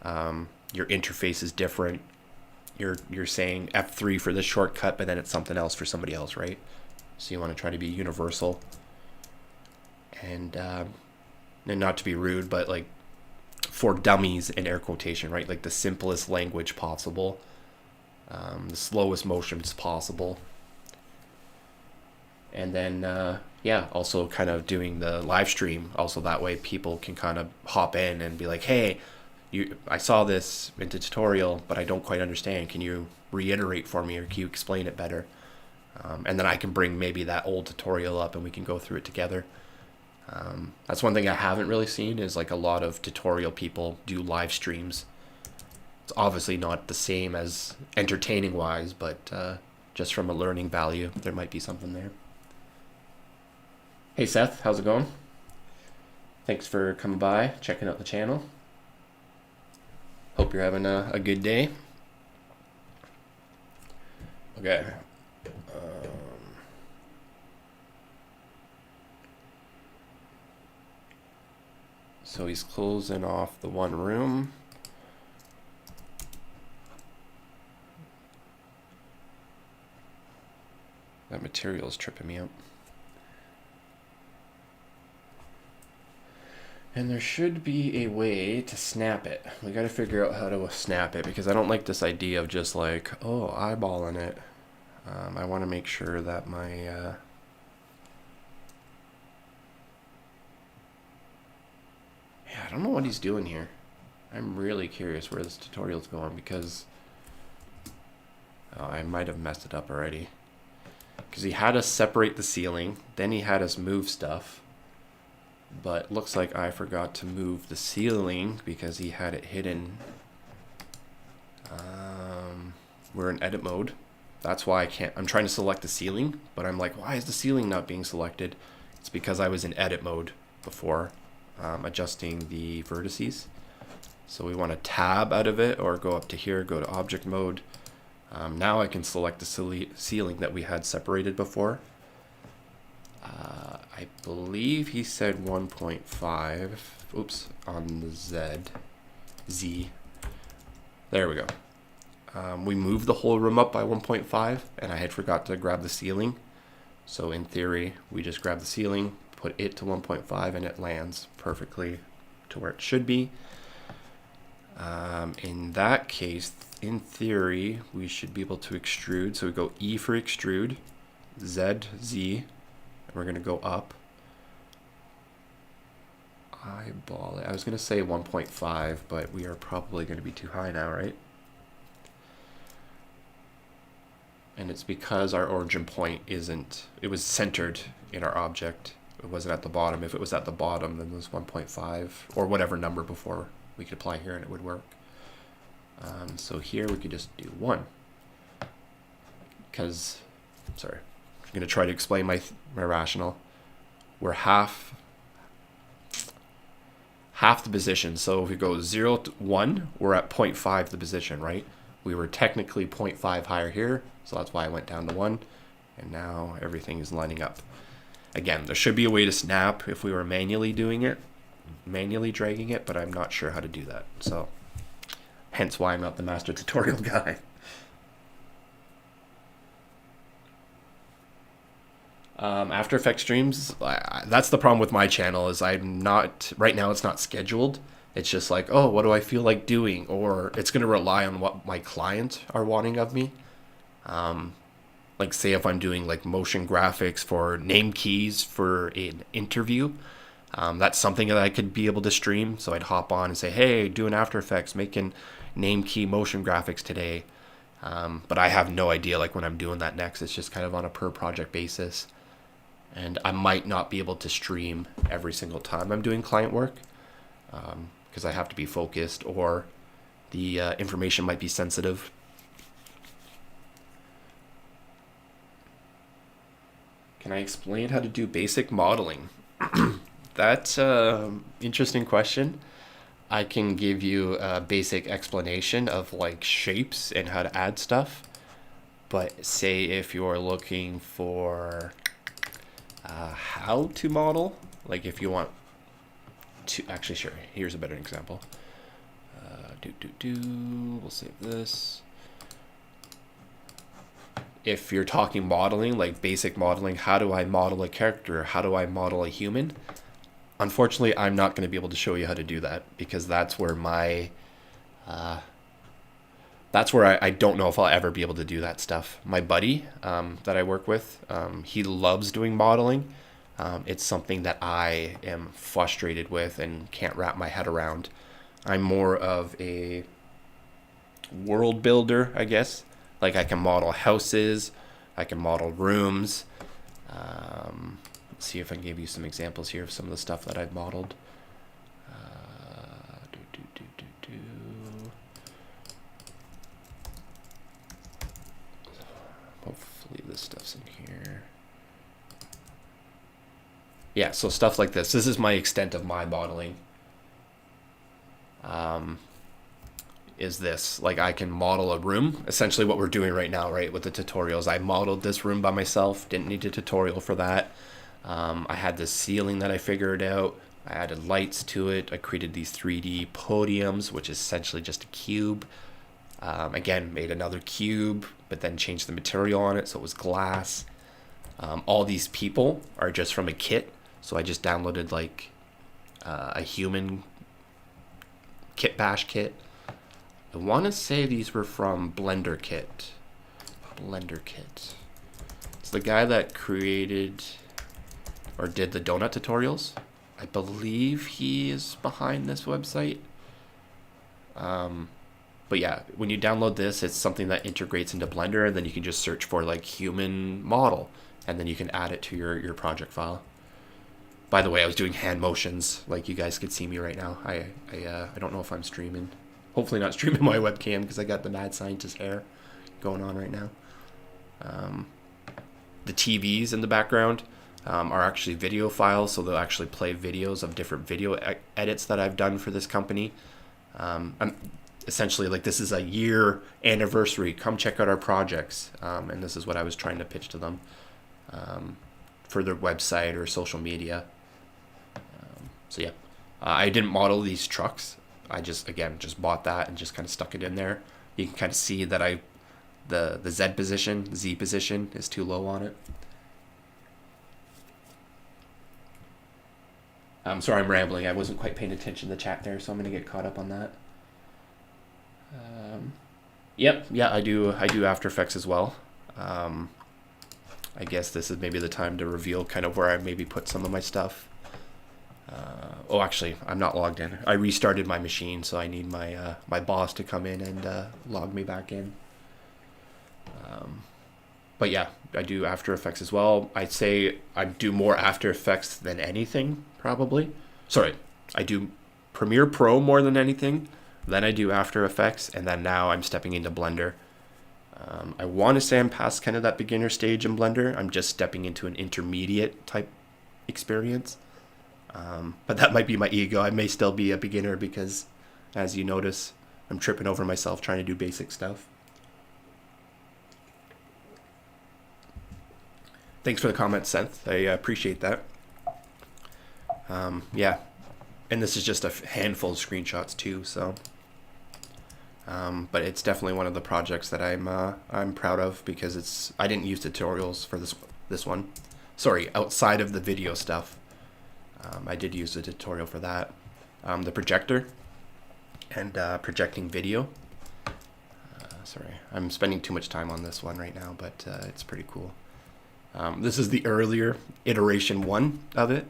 your interface is different. You're saying F3 for this shortcut, but then it's something else for somebody else, right? So you want to try to be universal. And not to be rude, but like for dummies in air quotation, right? Like the simplest language possible, the slowest motions possible. And then, also kind of doing the live stream. Also that way people can kind of hop in and be like, hey, I saw this in the tutorial, but I don't quite understand. Can you reiterate for me, or can you explain it better? And then I can bring maybe that old tutorial up and we can go through it together. That's one thing I haven't really seen, is like a lot of tutorial people do live streams. It's obviously not the same as entertaining wise, but just from a learning value, there might be something there. Hey Seth, how's it going? Thanks for coming by, checking out the channel. Hope you're having a good day. Okay. So he's closing off the one room. That material is tripping me out. And there should be a way to snap it. We got to figure out how to snap it, because I don't like this idea of just like, oh, eyeballing it. I want to make sure that my... yeah, I don't know what he's doing here. I'm really curious where this tutorial's going, because I might have messed it up already. Because he had us separate the ceiling, then he had us move stuff. But looks like I forgot to move the ceiling because he had it hidden. We're in edit mode. That's why I can't. I'm trying to select the ceiling, but I'm like, why is the ceiling not being selected? It's because I was in edit mode before, adjusting the vertices. So we want to tab out of it, or go up to here, go to object mode. Now I can select the ceiling that we had separated before. I believe he said 1.5. Oops, on the Z. There we go. We moved the whole room up by 1.5, and I had forgot to grab the ceiling. So in theory, we just grab the ceiling, put it to 1.5, and it lands perfectly to where it should be. In that case, in theory, we should be able to extrude. So we go E for extrude, Z, Z. We're going to go up. Eyeball it. I was going to say 1.5, but we are probably going to be too high now, right? And it's because our origin point isn't, it was centered in our object. It wasn't at the bottom. If it was at the bottom, then it was 1.5 or whatever number before we could apply here and it would work. So here we could just do 1. Because, sorry. I'm going to try to explain my rationale. We're half the position. So if we go 0 to 1, we're at 0.5 the position, right? We were technically 0.5 higher here, so that's why I went down to 1. And now everything is lining up. Again, there should be a way to snap if we were manually doing it, manually dragging it, but I'm not sure how to do that. So hence why I'm not the master tutorial guy. After Effects streams, that's the problem with my channel, is I'm not, right now it's not scheduled. It's just like, oh, what do I feel like doing? Or it's going to rely on what my clients are wanting of me. Like say if I'm doing like motion graphics for name keys for an interview, that's something that I could be able to stream. So I'd hop on and say, hey, doing After Effects, making name key motion graphics today. But I have no idea like when I'm doing that next. It's just kind of on a per project basis. And I might not be able to stream every single time I'm doing client work, because I have to be focused, or the information might be sensitive. Can I explain how to do basic modeling? That's an interesting question. I can give you a basic explanation of like shapes and how to add stuff. But say if you're looking for how to model, like if you want to, actually, sure, here's a better example. We'll save this. If you're talking modeling, like basic modeling, how do I model a character? How do I model a human? Unfortunately, I'm not going to be able to show you how to do that because that's where I don't know if I'll ever be able to do that stuff. My buddy that I work with, he loves doing modeling. It's something that I am frustrated with and can't wrap my head around. I'm more of a world builder, I guess. Like I can model houses, I can model rooms. Let's see if I can give you some examples here of some of the stuff that I've modeled. Hopefully this stuff's in here. Yeah, so stuff like this. This is my extent of my modeling. Is this. Like I can model a room, essentially what we're doing right now, right, with the tutorials. I modeled this room by myself, didn't need a tutorial for that. I had this ceiling that I figured out. I added lights to it. I created these 3D podiums, which is essentially just a cube. Again, made another cube, but then changed the material on it so it was glass. All these people are just from a kit. So I just downloaded like a human kit bash kit. I want to say these were from Blender Kit. It's the guy that created or did the donut tutorials. I believe he is behind this website. But yeah, when you download this, it's something that integrates into Blender, and then you can just search for like human model, and then you can add it to your project file. By the way, I was doing hand motions, like you guys could see me right now. I don't know if I'm streaming. Hopefully not streaming my webcam because I got the mad scientist hair going on right now. The TVs in the background are actually video files, so they'll actually play videos of different video edits that I've done for this company. I'm essentially like, this is a year anniversary. Come check out our projects, and this is what I was trying to pitch to them for their website or social media. So yeah, I didn't model these trucks. I just bought that and just kind of stuck it in there. You can kind of see that the Z position is too low on it. I'm sorry, I'm rambling. I wasn't quite paying attention to the chat there, so I'm going to get caught up on that. Yeah, I do After Effects as well. I guess this is maybe the time to reveal kind of where I maybe put some of my stuff. Actually, I'm not logged in. I restarted my machine, so I need my boss to come in and log me back in. But yeah, I do After Effects as well. I'd say I do more After Effects than anything, probably. Sorry, I do Premiere Pro more than anything. Then I do After Effects, and then now I'm stepping into Blender. I want to say I'm past kind of that beginner stage in Blender. I'm just stepping into an intermediate type experience. But that might be my ego. I may still be a beginner because, as you notice, I'm tripping over myself trying to do basic stuff. Thanks for the comment, Seth. I appreciate that. Yeah, and this is just a handful of screenshots too. So, but it's definitely one of the projects that I'm proud of because I didn't use tutorials for this one. Sorry, outside of the video stuff. I did use a tutorial for that. The projector and projecting video. Sorry, I'm spending too much time on this one right now, but it's pretty cool. This is the earlier iteration 1 of it.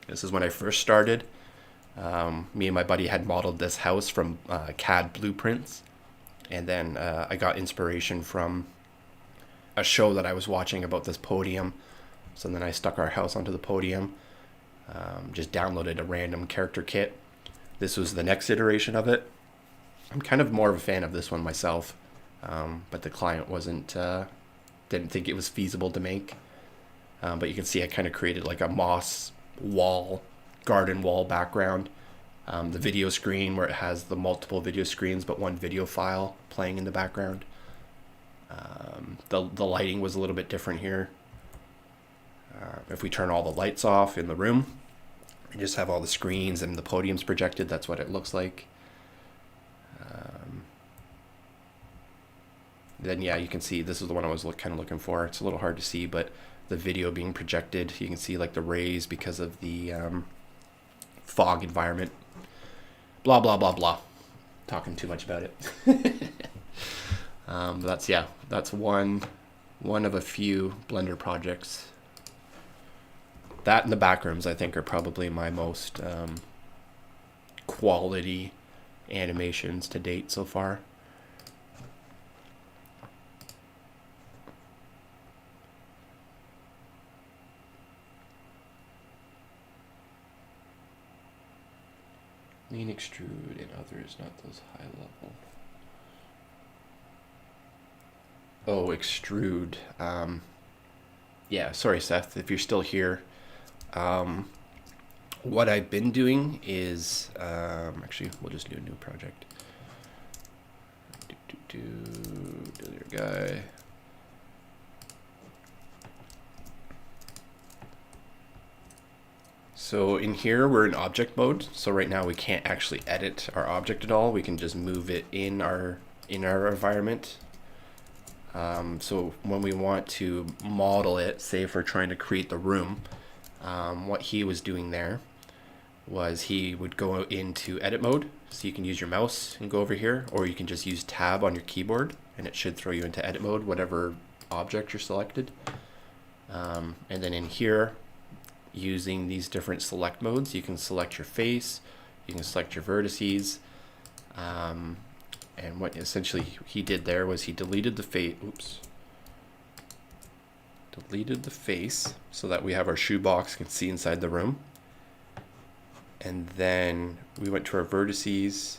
This is when I first started. Me and my buddy had modeled this house from CAD blueprints. And then I got inspiration from a show that I was watching about this podium. So then I stuck our house onto the podium. Just downloaded a random character kit. This was the next iteration of it. I'm kind of more of a fan of this one myself, but the client didn't think it was feasible to make. But you can see I kind of created like a moss wall, garden wall background. The video screen where it has the multiple video screens but one video file playing in the background. The lighting was a little bit different here. If we turn all the lights off in the room and just have all the screens and the podiums projected, that's what it looks like. Then yeah, you can see this is the one I was kind of looking for. It's a little hard to see, but the video being projected, you can see like the rays because of the fog environment. Blah blah blah blah. Talking too much about it. That's one of a few Blender projects. That and the backrooms I think are probably my most quality animations to date so far. Lean, extrude, and others, not those high level. Oh, extrude. Yeah, sorry, Seth, if you're still here. What I've been doing is, actually, we'll just do a new project. Delete your guy. So in here, we're in object mode. So right now we can't actually edit our object at all. We can just move it in our environment. So when we want to model it, say if we're trying to create the room, what he was doing there was he would go into edit mode. So you can use your mouse and go over here, or you can just use tab on your keyboard and it should throw you into edit mode, whatever object you're selected. And then in here, using these different select modes, you can select your face, you can select your vertices, and what essentially he did there was he deleted the face so that we have our shoebox can see inside the room. And then we went to our vertices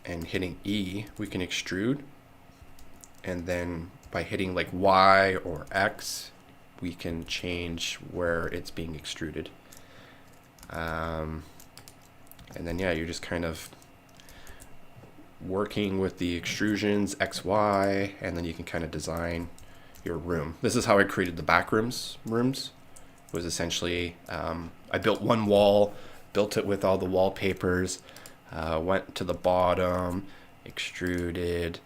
and hitting E, we can extrude. And then by hitting like Y or X, we can change where it's being extruded. And then yeah, you're just kind of working with the extrusions, X, Y, and then you can kind of design your room. This is how I created the back rooms. Was essentially, I built one wall, built it with all the wallpapers, went to the bottom, extruded,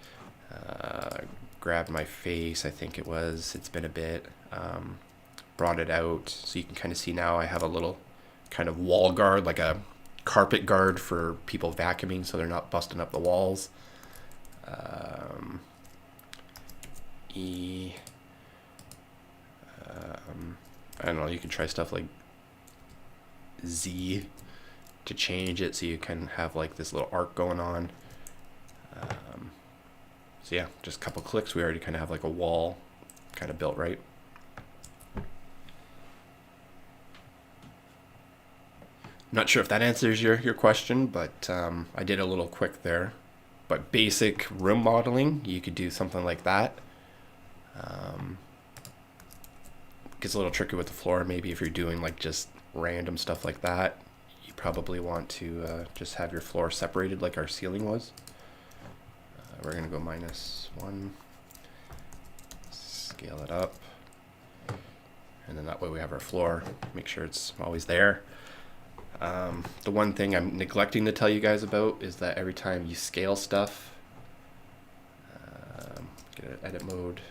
grabbed my face, I think it was, it's been a bit, brought it out. So you can kind of see now I have a little kind of wall guard, like a carpet guard for people vacuuming so they're not busting up the walls. I don't know, you can try stuff like Z to change it so you can have like this little arc going on. So yeah, just a couple clicks, we already kind of have like a wall kind of built, right? Not sure if that answers your question, but I did a little quick there. But basic room modeling, you could do something like that. Gets a little tricky with the floor. Maybe if you're doing like just random stuff like that, you probably want to just have your floor separated like our ceiling was. We're going to go -1, scale it up, and then that way we have our floor. Make sure it's always there. The one thing I'm neglecting to tell you guys about is that every time you scale stuff, get an edit mode,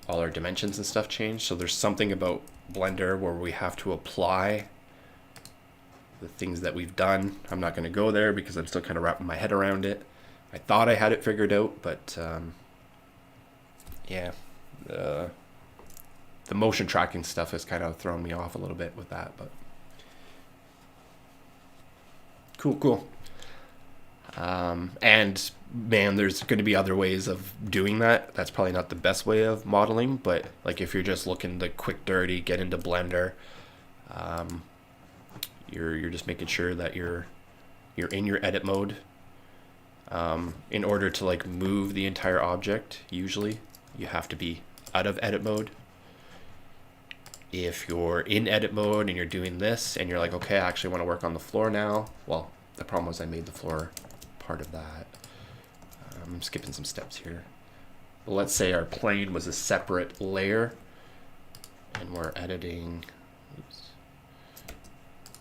all our dimensions and stuff change. So there's something about Blender where we have to apply the things that we've done. I'm not going to go there because I'm still kind of wrapping my head around it. I thought I had it figured out, but yeah, the motion tracking stuff has kind of thrown me off a little bit with that, but cool. And man, there's going to be other ways of doing that. That's probably not the best way of modeling, but like if you're just looking to quick dirty, get into Blender, you're just making sure that you're in your edit mode. In order to like move the entire object, usually you have to be out of edit mode. If you're in edit mode and you're doing this and you're like, okay, I actually want to work on the floor now. Well, the problem was I made the floor part of that. I'm skipping some steps here. But let's say our plane was a separate layer, and we're editing. Oops.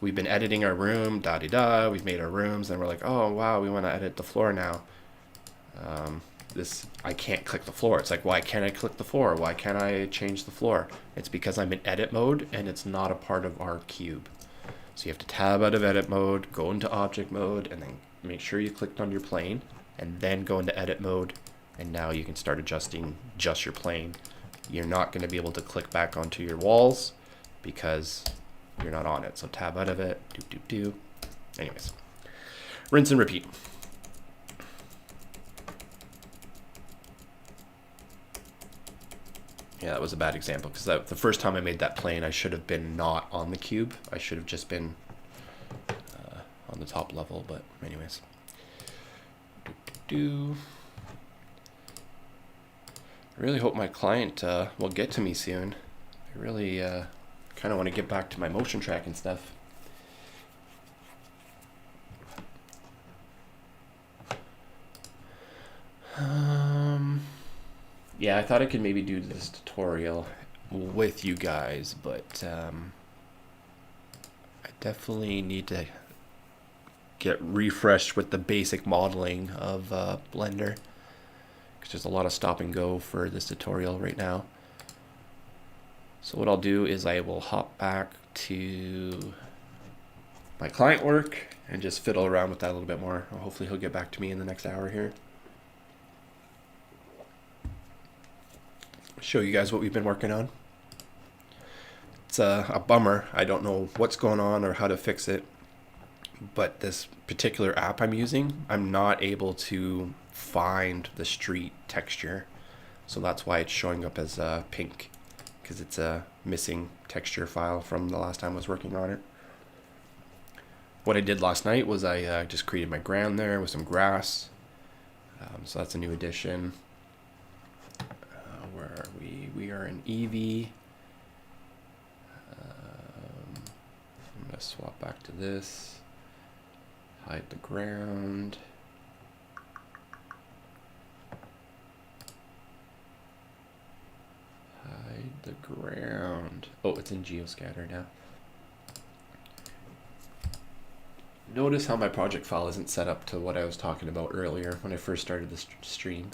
We've been editing our room, da-di-da. We've made our rooms, and we're like, oh wow, we want to edit the floor now. I can't click the floor. It's like, why can't I click the floor? Why can't I change the floor? It's because I'm in edit mode and it's not a part of our cube. So you have to tab out of edit mode, go into object mode, and then make sure you clicked on your plane, and then go into edit mode, and now you can start adjusting just your plane. You're not going to be able to click back onto your walls because you're not on it. So tab out of it, do. Anyways, rinse and repeat. Yeah, that was a bad example because the first time I made that plane, I should have been not on the cube. I should have just been on the top level, but anyways. I really hope my client will get to me soon. I really kind of want to get back to my motion tracking stuff. Yeah, I thought I could maybe do this tutorial with you guys, but I definitely need to get refreshed with the basic modeling of Blender, because there's a lot of stop and go for this tutorial right now. So what I'll do is I will hop back to my client work and just fiddle around with that a little bit more. Hopefully he'll get back to me in the next hour here. Show you guys what we've been working on. It's a bummer. I don't know what's going on or how to fix it, but this particular app I'm using, I'm not able to find the street texture. So that's why it's showing up as pink, because it's a missing texture file from the last time I was working on it. What I did last night was I just created my ground there with some grass. So that's a new addition. Where are we? We are in Eevee. I'm going to swap back to this. Hide the ground. Hide the ground. Oh, it's in Geoscatter now. Notice how my project file isn't set up to what I was talking about earlier when I first started this stream,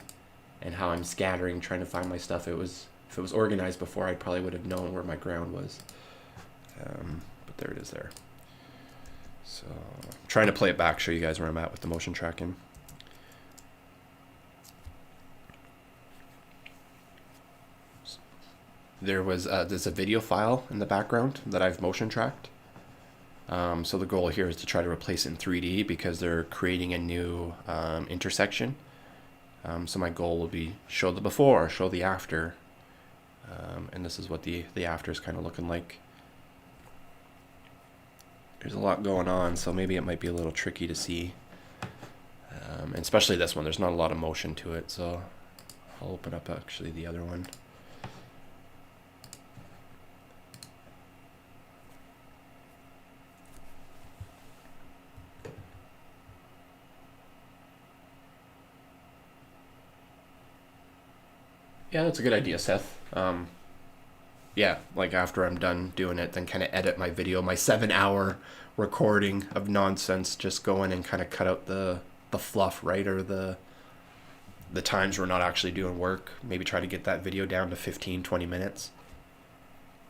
and how I'm scattering, trying to find my stuff. If it was organized before, I probably would have known where my ground was. But there it is there. So I'm trying to play it back, show you guys where I'm at with the motion tracking. There's a video file in the background that I've motion tracked. So the goal here is to try to replace it in 3D because they're creating a new intersection. So my goal will be show the before, show the after, and this is what the after is kind of looking like. There's a lot going on, so maybe it might be a little tricky to see, and especially this one. There's not a lot of motion to it, so I'll open up actually the other one. Yeah, that's a good idea, Seth. Yeah, like after I'm done doing it, then kind of edit my video, my 7-hour recording of nonsense, just go in and kind of cut out the fluff, right? Or the times we're not actually doing work. Maybe try to get that video down to 15-20 minutes.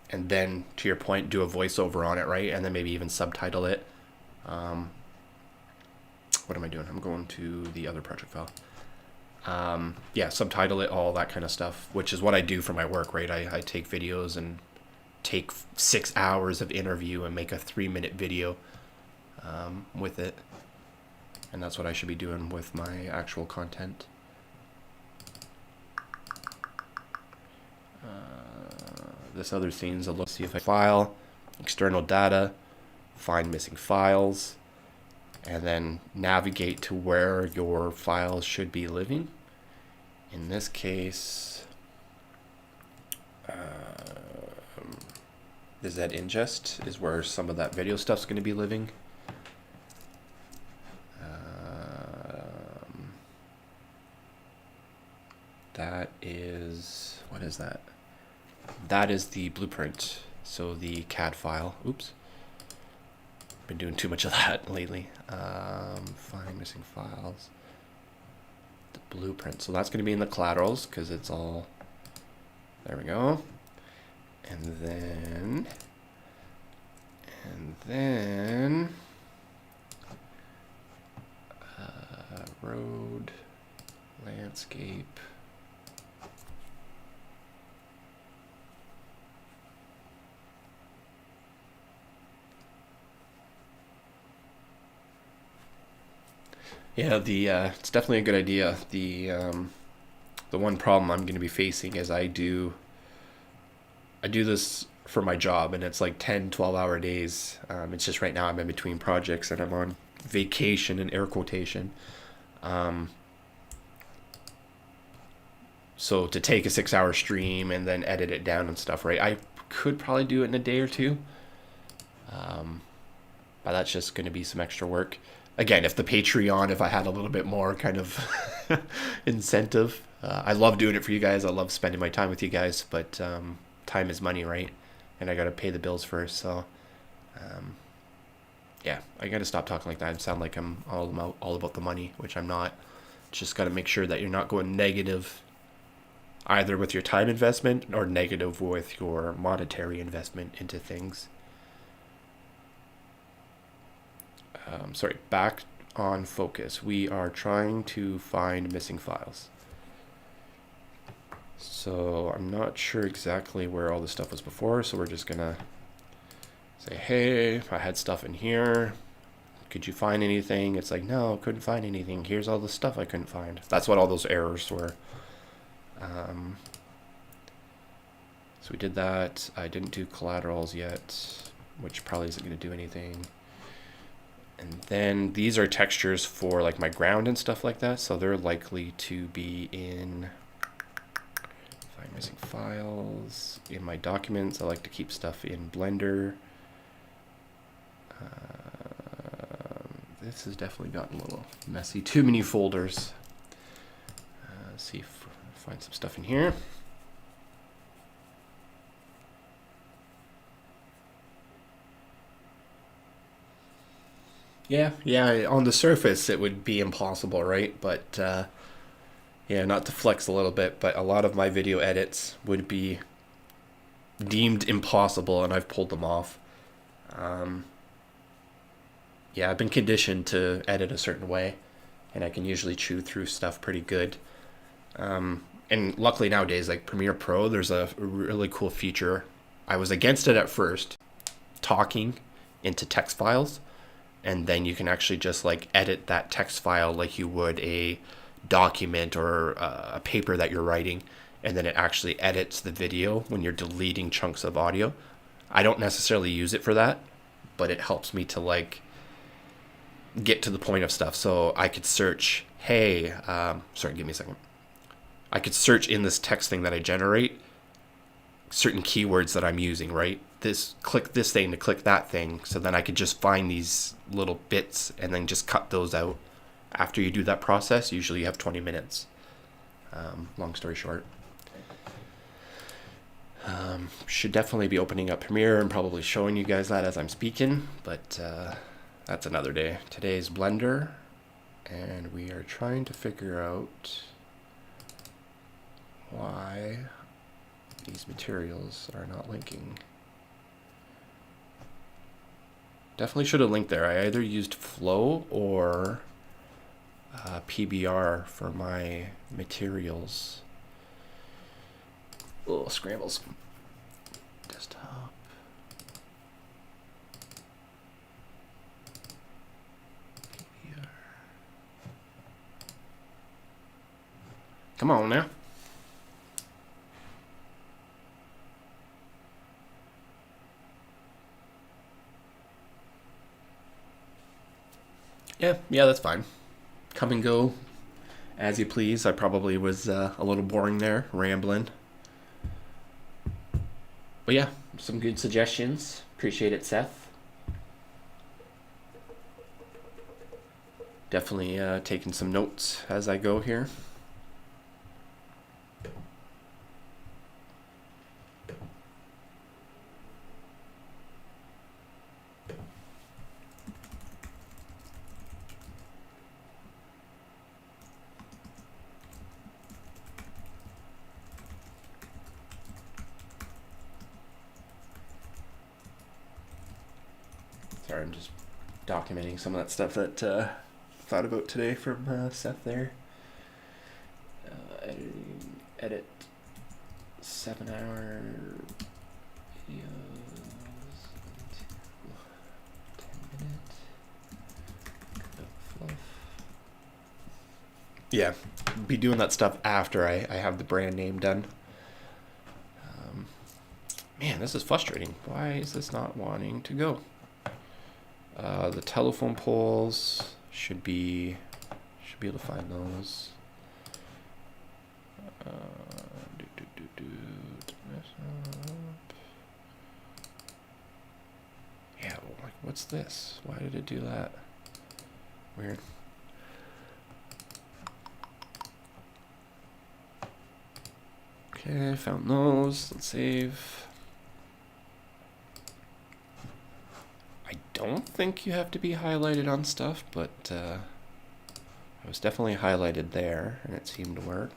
And then, to your point, do a voiceover on it, right? And then maybe even subtitle it. What am I doing? I'm going to the other project file. Yeah, subtitle it, all that kind of stuff, which is what I do for my work, right? I take videos and take 6 hours of interview and make a 3-minute video with it. And that's what I should be doing with my actual content. This other scene's a look, see if I file, external data, find missing files, and then navigate to where your files should be living. In this case, is that ingest is where some of that video stuff's going to be living. is that? That is the blueprint. So the CAD file. Oops. Been doing too much of that lately. Find missing files. The blueprint. So that's going to be in the collaterals because it's all. There we go. And then road, landscape. Yeah, it's definitely a good idea. The one problem I'm going to be facing is I do this for my job, and it's like 10, 12-hour days. It's just right now I'm in between projects and I'm on vacation, in air quotation. So to take a 6-hour stream and then edit it down and stuff, right? I could probably do it in a day or two. But that's just going to be some extra work. Again, if I had a little bit more kind of incentive. I love doing it for you guys. I love spending my time with you guys, but time is money, right? And I got to pay the bills first. So, yeah, I got to stop talking like that and sound like I'm all about the money, which I'm not. Just got to make sure that you're not going negative either with your time investment or negative with your monetary investment into things. Sorry, back on focus. We are trying to find missing files. So I'm not sure exactly where all this stuff was before, so we're just gonna say, hey, I had stuff in here. Could you find anything? It's like, no, couldn't find anything. Here's all the stuff I couldn't find. That's what all those errors were. So we did that. I didn't do collaterals yet, which probably isn't going to do anything. And then these are textures for like my ground and stuff like that. So they're likely to be in, find missing files, in my documents. I like to keep stuff in Blender. This has definitely gotten a little messy. Too many folders. Let's see if find some stuff in here. Yeah, on the surface it would be impossible, right? But yeah, not to flex a little bit, but a lot of my video edits would be deemed impossible, and I've pulled them off. Yeah, I've been conditioned to edit a certain way, and I can usually chew through stuff pretty good. And luckily nowadays, like Premiere Pro, there's a really cool feature. I was against it at first, talking into text files. And then you can actually just like edit that text file like you would a document or a paper that you're writing. And then it actually edits the video when you're deleting chunks of audio. I don't necessarily use it for that, but it helps me to like get to the point of stuff. So I could search, hey, sorry, give me a second. I could search in this text thing that I generate certain keywords that I'm using, right? Click this thing to click that thing. So then I could just find these little bits and then just cut those out. After you do that process, usually you have 20 minutes. Long story short. Should definitely be opening up Premiere and probably showing you guys that as I'm speaking, but that's another day. Today's Blender, and we are trying to figure out why these materials are not linking. Definitely should have linked there. I either used Flow or PBR for my materials. Oh, scrambles. Desktop. PBR. Come on now. Yeah, that's fine. Come and go as you please. I probably was a little boring there, rambling. But yeah, some good suggestions. Appreciate it, Seth. Definitely taking some notes as I go here. Sorry, I'm just documenting some of that stuff that thought about today from Seth there. Editing, edit, 7-hour videos into 10-minute. Fluff. Yeah, be doing that stuff after I have the brand name done. Man, this is frustrating. Why is this not wanting to go? The telephone poles should be able to find those. Yeah, well, like, what's this? Why did it do that? Weird. Okay, found those. Let's save. I don't think you have to be highlighted on stuff, but I was definitely highlighted there, and it seemed to work.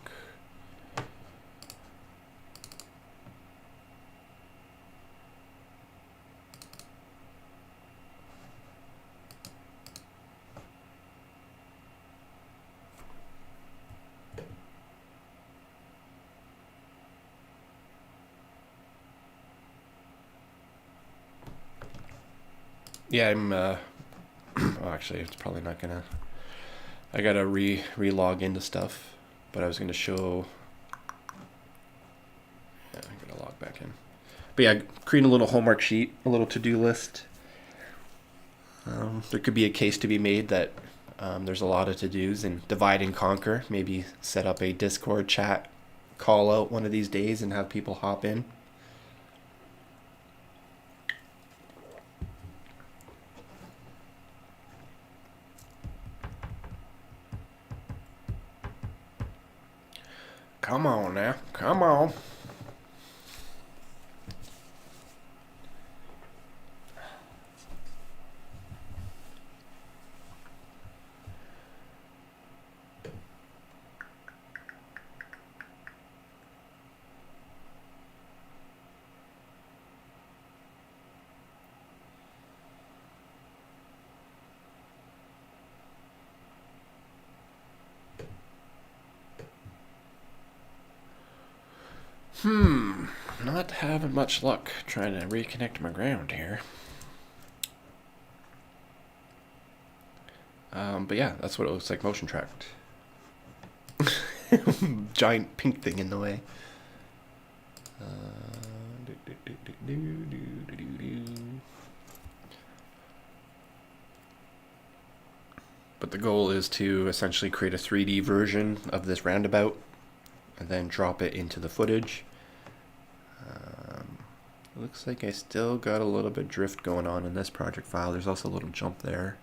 Yeah, I'm, well, actually, it's probably not gonna, I gotta re-log into stuff, but I was gonna show, yeah, I'm gonna log back in. But yeah, create a little homework sheet, a little to-do list. There could be a case to be made that there's a lot of to-dos, and divide and conquer, maybe set up a Discord chat, call out one of these days and have people hop in. Come on now, come on. Not having much luck trying to reconnect my ground here. But yeah, that's what it looks like motion tracked. Giant pink thing in the way. But the goal is to essentially create a 3D version of this roundabout and then drop it into the footage. Looks like I still got a little bit of drift going on in this project file. There's also a little jump there.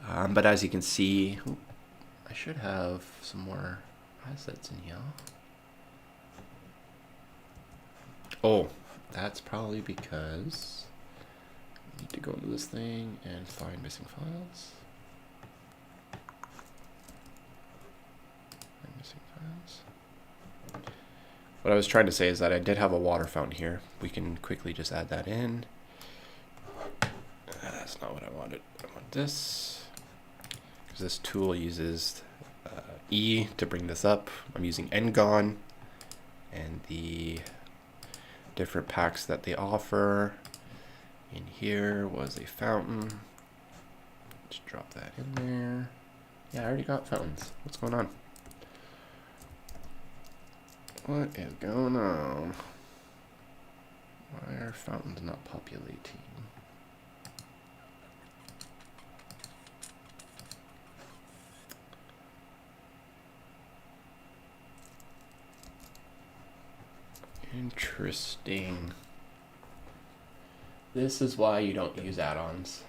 But as you can see, I should have some more assets in here. Oh, that's probably because I need to go into this thing and find missing files. What I was trying to say is that I did have a water fountain here. We can quickly just add that in. That's not what I wanted. I want this. Because this tool uses E to bring this up. I'm using Ngon and the different packs that they offer. In here was a fountain. Just drop that in there. Yeah, I already got fountains. What's going on? What is going on? Why are fountains not populating? Interesting. This is why you don't use add-ons.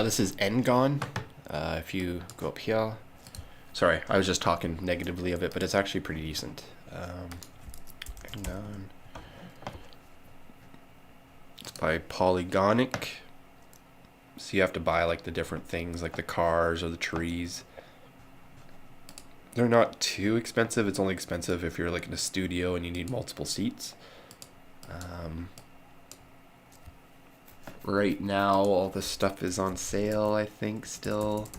This is Ngon. If you go up here, sorry, I was just talking negatively of it, but it's actually pretty decent. Ngon. It's by Polygonic. So you have to buy like the different things, like the cars or the trees. They're not too expensive. It's only expensive if you're like in a studio and you need multiple seats. Right now, all this stuff is on sale, I think, still.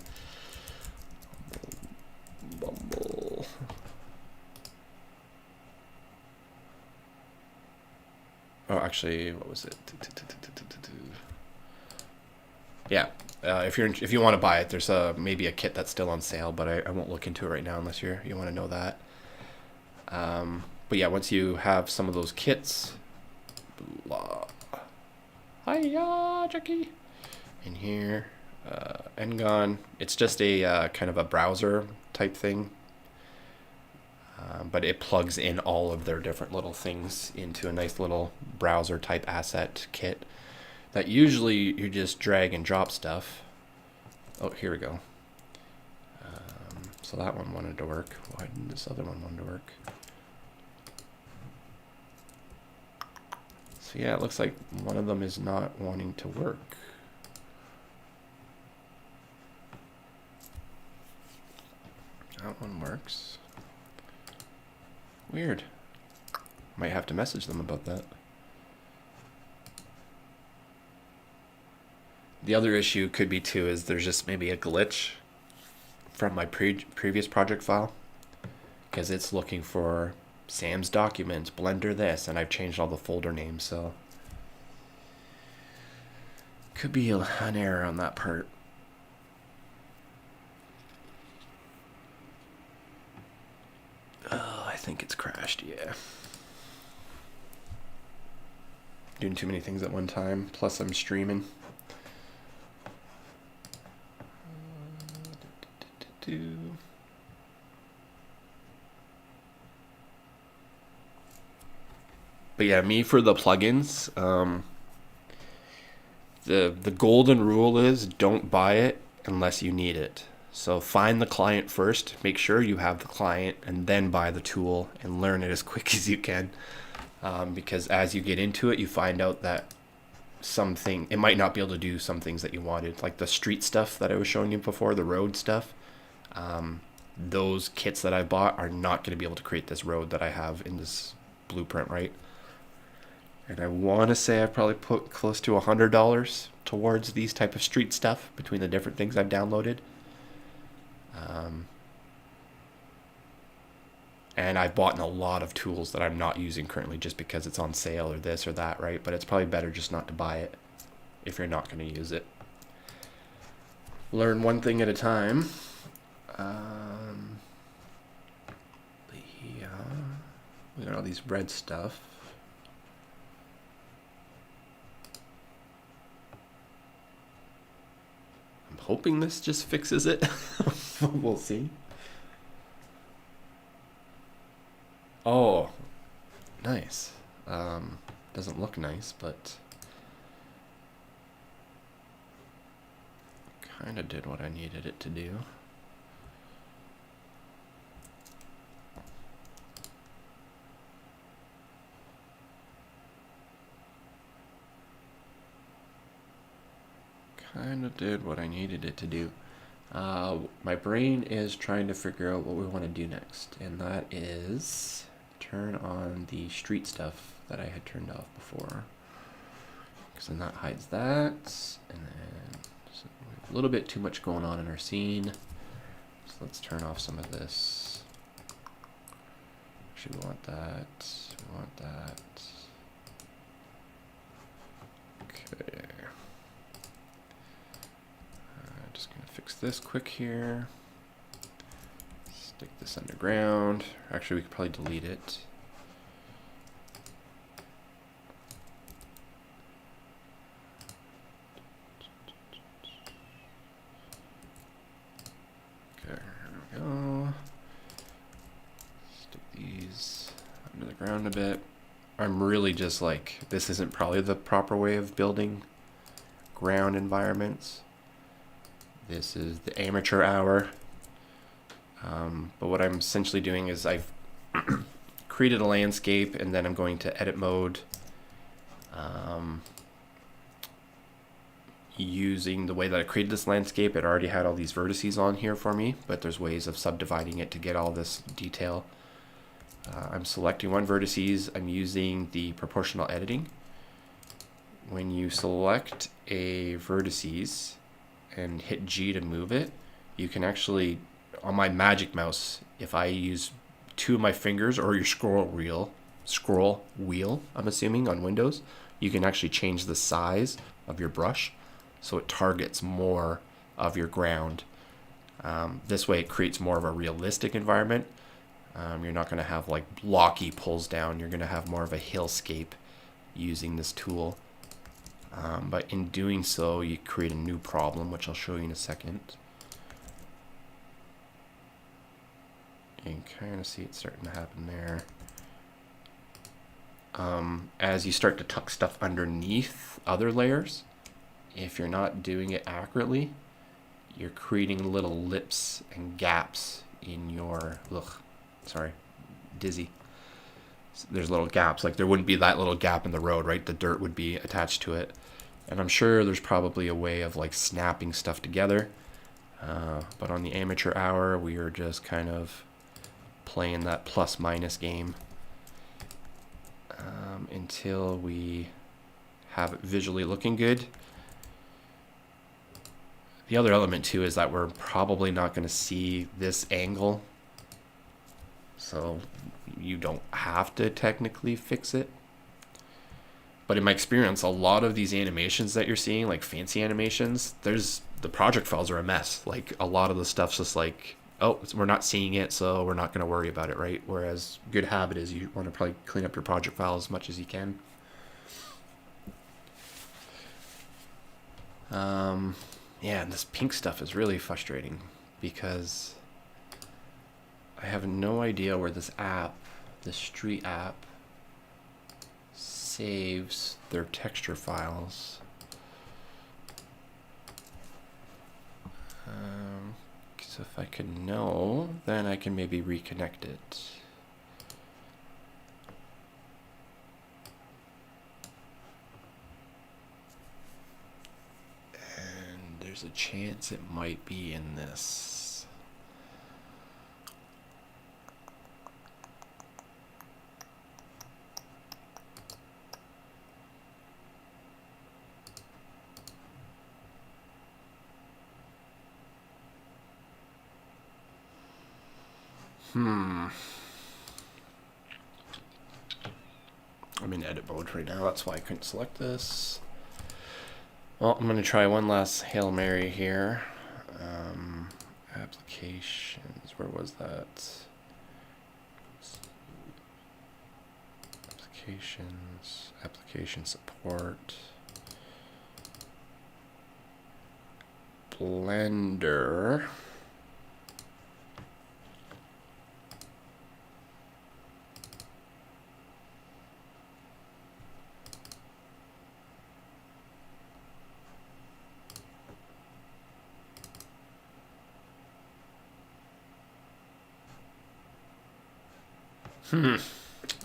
Bumble. Oh, actually, what was it? Yeah, if you want to buy it, there's maybe a kit that's still on sale, but I won't look into it right now unless you want to know that. But yeah, once you have some of those kits, hiya, Jackie, in here, Ngon. It's just a kind of a browser type thing, but it plugs in all of their different little things into a nice little browser type asset kit that usually you just drag and drop stuff. Oh, here we go. So that one wanted to work. Why didn't this other one want to work? So yeah, it looks like one of them is not wanting to work. That one works. Weird. Might have to message them about that. The other issue could be too is there's just maybe a glitch from my previous project file, because it's looking for Sam's Documents, Blender this, and I've changed all the folder names, so could be an error on that part. Oh, I think it's crashed, yeah. Doing too many things at one time, plus I'm streaming. But yeah, me for the plugins, the golden rule is don't buy it unless you need it. So find the client first, make sure you have the client, and then buy the tool and learn it as quick as you can. Because as you get into it, you find out that it might not be able to do some things that you wanted, like the street stuff that I was showing you before, the road stuff. Those kits that I bought are not going to be able to create this road that I have in this blueprint, right? And I want to say I probably put close to $100 towards these type of street stuff between the different things I've downloaded. And I've bought a lot of tools that I'm not using currently just because it's on sale or this or that, right? But it's probably better just not to buy it if you're not going to use it. Learn one thing at a time. Yeah, we got all these red stuff. I'm hoping this just fixes it. We'll see. Oh, nice. Doesn't look nice, but kind of did what I needed it to do. Kind of did what I needed it to do. My brain is trying to figure out what we want to do next, and that is turn on the street stuff that I had turned off before, because then that hides that, and then we have a little bit too much going on in our scene, so let's turn off some of this. Actually, we want that, we want that. Okay. Just gonna fix this quick here. Stick this underground. Actually, we could probably delete it. Okay, here we go. Stick these under the ground a bit. I'm really just like, this isn't probably the proper way of building ground environments. This is the amateur hour. But what I'm essentially doing is I've created a landscape, and then I'm going to edit mode, using the way that I created this landscape, it already had all these vertices on here for me, but there's ways of subdividing it to get all this detail. I'm selecting one vertices. I'm using the proportional editing. When you select a vertices and hit G to move it, you can actually, on my magic mouse, if I use 2 of my fingers or your scroll wheel, I'm assuming on Windows, you can actually change the size of your brush so it targets more of your ground. This way it creates more of a realistic environment. You're not going to have like blocky pulls down. You're going to have more of a hillscape using this tool. But in doing so, you create a new problem, which I'll show you in a second. You can kind of see it starting to happen there. As you start to tuck stuff underneath other layers, if you're not doing it accurately, you're creating little lips and gaps in your, dizzy. So there's little gaps, like there wouldn't be that little gap in the road, right? The dirt would be attached to it. And I'm sure there's probably a way of like snapping stuff together. But on the amateur hour, we are just kind of playing that plus minus game until we have it visually looking good. The other element too is that we're probably not going to see this angle, so you don't have to technically fix it. But in my experience, a lot of these animations that you're seeing, like fancy animations, the project files are a mess. Like a lot of the stuff's just like, oh, we're not seeing it, so we're not going to worry about it, right? Whereas good habit is you want to probably clean up your project file as much as you can. Yeah, and this pink stuff is really frustrating because I have no idea where this app, the street app, saves their texture files. So if I could know, then I can maybe reconnect it. And there's a chance it might be in this. I'm in edit mode right now, that's why I couldn't select this. Well, I'm going to try one last Hail Mary here. Applications, where was that? Applications, application support. Blender.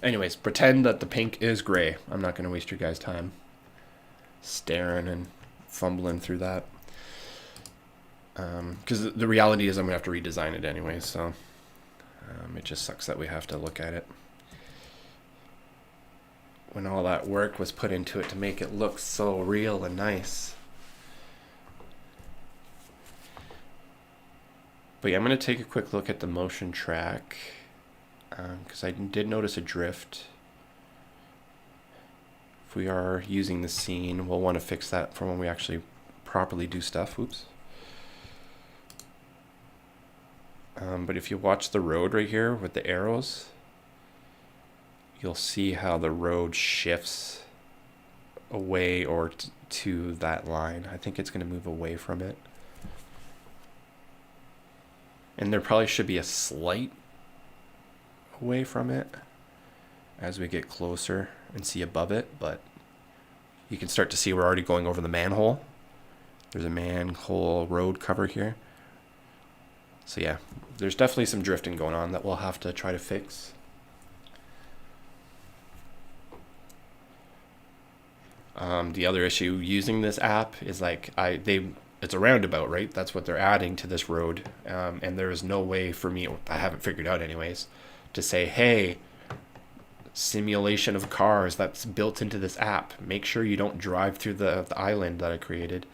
Anyways, pretend that the pink is gray. I'm not going to waste your guys' time staring and fumbling through that. Because the reality is I'm going to have to redesign it anyway, so it just sucks that we have to look at it. When all that work was put into it to make it look so real and nice. But yeah, I'm going to take a quick look at the motion track. Because I did notice a drift. If we are using the scene, we'll want to fix that for when we actually properly do stuff. Oops. But if you watch the road right here with the arrows, you'll see how the road shifts away or to that line. I think it's going to move away from it. And there probably should be a slight away from it as we get closer and see above it, but you can start to see we're already going over the manhole. There's a manhole road cover here. So yeah, there's definitely some drifting going on that we'll have to try to fix. The other issue using this app is like it's a roundabout, right? That's what they're adding to this road, and there is no way for me. I haven't figured out, anyways, to say, hey, simulation of cars that's built into this app. Make sure you don't drive through the island that I created.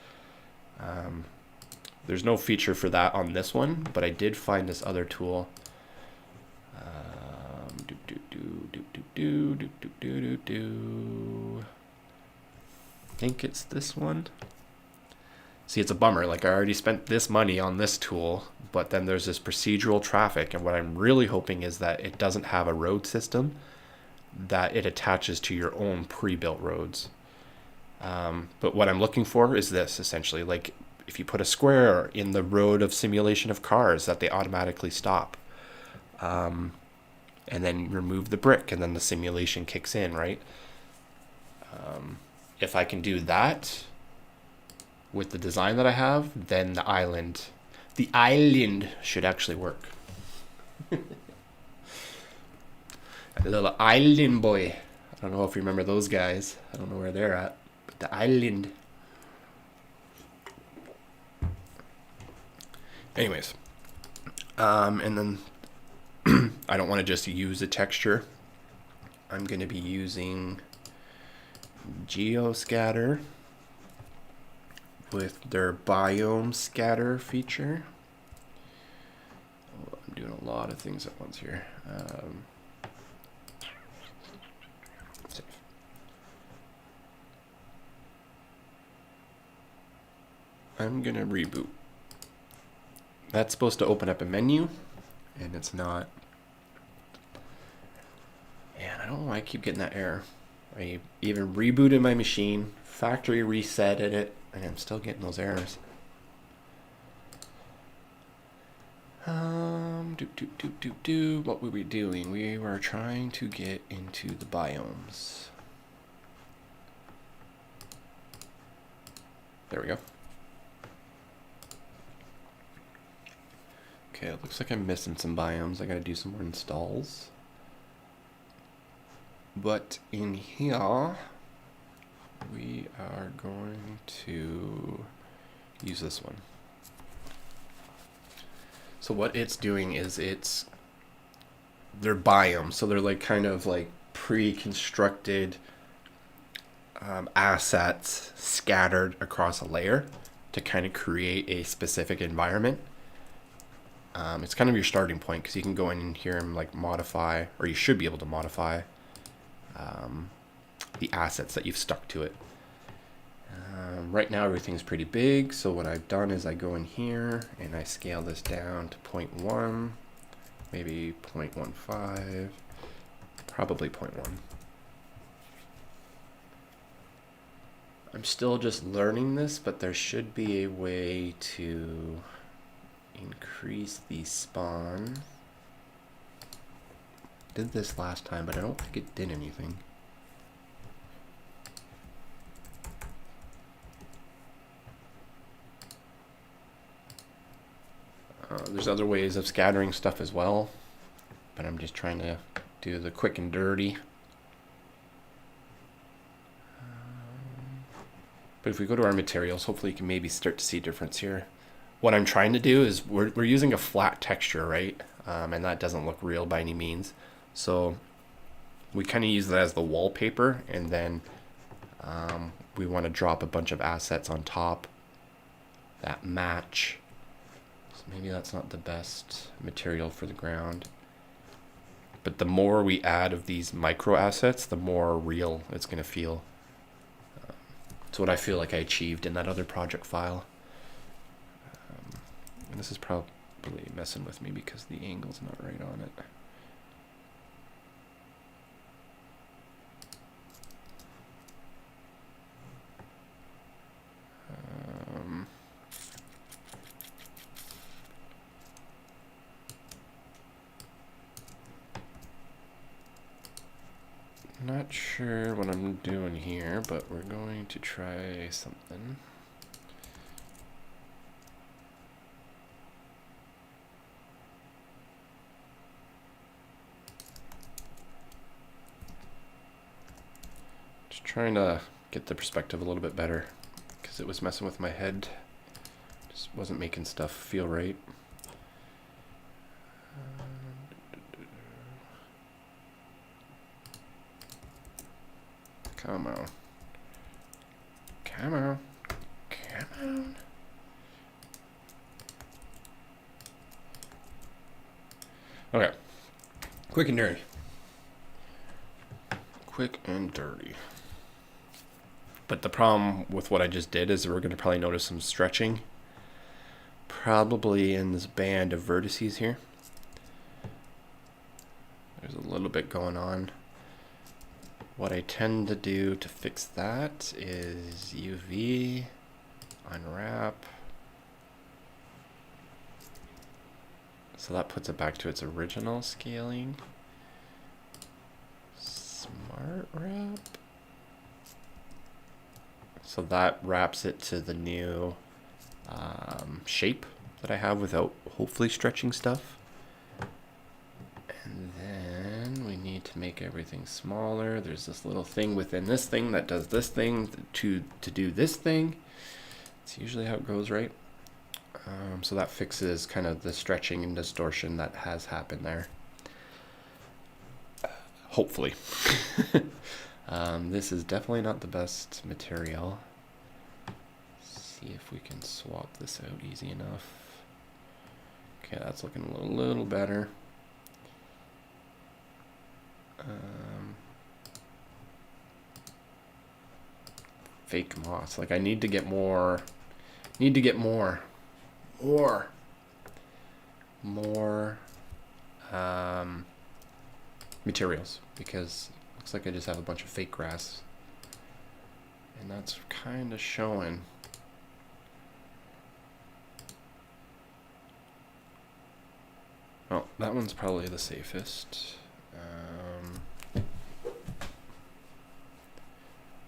There's no feature for that on this one, but I did find this other tool. I think it's this one. See, it's a bummer. Like, I already spent this money on this tool, but then there's this procedural traffic, and what I'm really hoping is that it doesn't have a road system, that it attaches to your own pre-built roads. But what I'm looking for is this, essentially. Like, if you put a square in the road of simulation of cars, that they automatically stop. And then remove the brick, and then the simulation kicks in, right? If I can do that with the design that I have, then the island should actually work. A little island boy. I don't know if you remember those guys. I don't know where they're at, but the island. Anyways, and then I don't want to just use a texture. I'm going to be using Geoscatter with their biome scatter feature. Oh, I'm doing a lot of things at once here. Save. I'm going to reboot. That's supposed to open up a menu, and it's not. And I don't know why I keep getting that error. I even rebooted my machine, factory resetted it, and I'm still getting those errors. What were we doing? We were trying to get into the biomes. There we go. Okay, it looks like I'm missing some biomes. I gotta do some more installs. But in here, we are going to use this one. So what it's doing is they're biomes. So they're like kind of like pre-constructed assets scattered across a layer to kind of create a specific environment. It's kind of your starting point, because you can go in here and like modify, or you should be able to modify the assets that you've stuck to it. Right now everything's pretty big, so what I've done is I go in here and I scale this down to 0.1, maybe 0.15, probably 0.1. I'm still just learning this, but there should be a way to increase the spawn. Did this last time, but I don't think it did anything. There's other ways of scattering stuff as well, but I'm just trying to do the quick and dirty. But if we go to our materials, hopefully you can maybe start to see a difference here. What I'm trying to do is we're using a flat texture, right? And that doesn't look real by any means. So we kind of use that as the wallpaper, and then we want to drop a bunch of assets on top that match. So maybe that's not the best material for the ground. But the more we add of these micro assets, the more real it's going to feel. It's what I feel like I achieved in that other project file. And this is probably messing with me because the angle's not right on it. Not sure what I'm doing here, but we're going to try something. Just trying to get the perspective a little bit better, because it was messing with my head. Just wasn't making stuff feel right. Come on. Come on. Come on. Okay. Quick and dirty. Quick and dirty. But the problem with what I just did is we're going to probably notice some stretching. Probably in this band of vertices here. There's a little bit going on. What I tend to do to fix that is UV, unwrap. So that puts it back to its original scaling. Smart wrap. So that wraps it to the new shape that I have without hopefully stretching stuff. And then we need to make everything smaller. There's this little thing within this thing that does this thing to do this thing. It's usually how it goes, right? So that fixes kind of the stretching and distortion that has happened there. Hopefully. This is definitely not the best material. See if we can swap this out easy enough. Okay, that's looking a little better. Fake moss. Like I need to get more. More materials, because it looks like I just have a bunch of fake grass, and that's kind of showing. Oh, that one's probably the safest.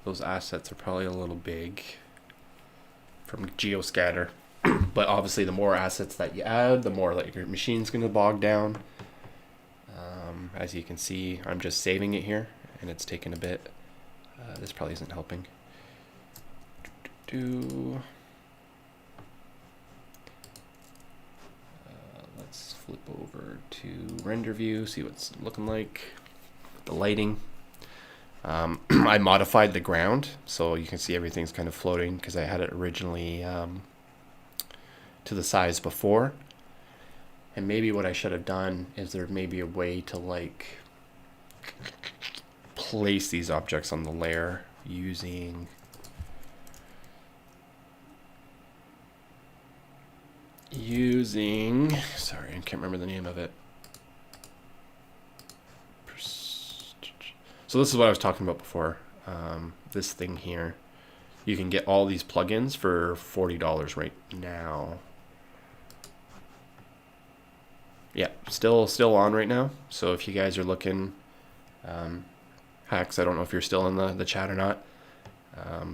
Those assets are probably a little big from geoscatter. But obviously the more assets that you add, the more like your machine's going to bog down. As you can see, I'm just saving it here, and it's taking a bit. This probably isn't helping. Let's flip over to render view, see what's looking like. The lighting. I modified the ground, so you can see everything's kind of floating, because I had it originally to the size before. And maybe what I should have done is there may be a way to like place these objects on the layer using sorry, I can't remember the name of it. So this is what I was talking about before. This thing here, you can get all these plugins for $40 right now. Yeah, still on right now. So if you guys are looking, Hacks, I don't know if you're still in the chat or not.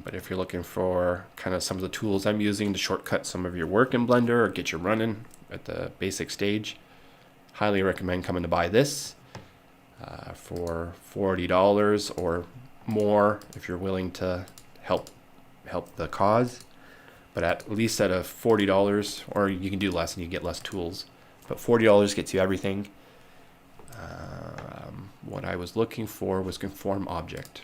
But if you're looking for kind of some of the tools I'm using to shortcut some of your work in Blender or get you running at the basic stage, highly recommend coming to buy this for $40 or more if you're willing to help the cause. But at least at a $40, or you can do less and you get less tools. But $40 gets you everything. What I was looking for was conform object.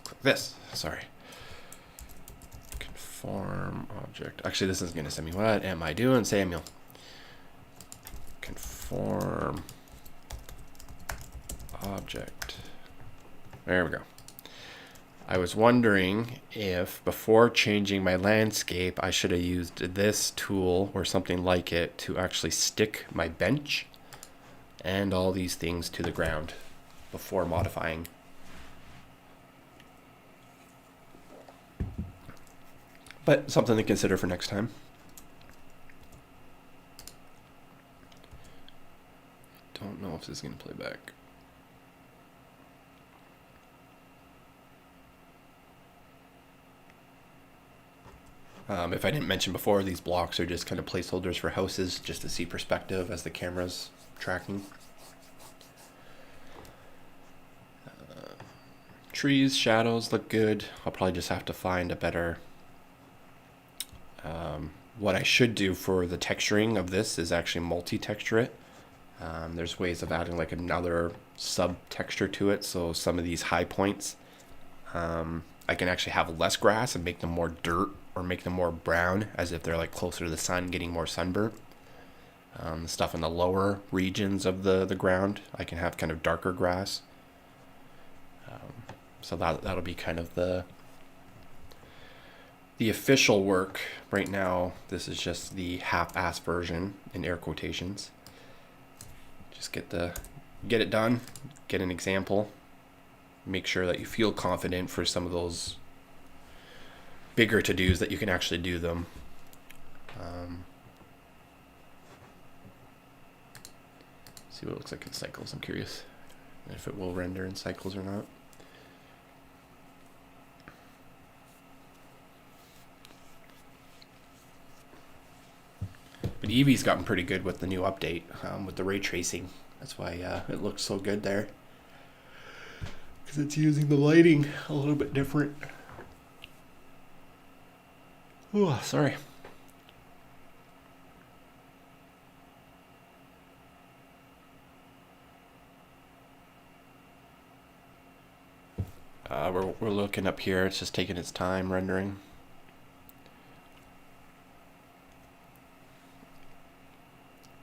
Click this. Sorry. Conform object. Actually, this is going to send me. What am I doing, Samuel? Conform object. There we go. I was wondering if before changing my landscape, I should have used this tool or something like it to actually stick my bench and all these things to the ground before modifying. But something to consider for next time. Don't know if this is going to play back. If I didn't mention before, these blocks are just kind of placeholders for houses, just to see perspective as the camera's tracking. Trees, shadows look good. I'll probably just have to find a better... what I should do for the texturing of this is actually multi-texture it. There's ways of adding like another sub-texture to it, so some of these high points, I can actually have less grass and make them more dirt, or make them more brown, as if they're like closer to the sun, getting more sunburnt. The stuff in the lower regions of the ground, I can have kind of darker grass. So that'll be kind of the official work. Right now, this is just the half-ass version, in air quotations. Just get it done, get an example, make sure that you feel confident for some of those bigger to-dos that you can actually do them. See what it looks like in cycles. I'm curious if it will render in cycles or not. But Eevee's gotten pretty good with the new update, with the ray tracing. That's why it looks so good there. Because it's using the lighting a little bit different. Oh, sorry. We're looking up here. It's just taking its time rendering.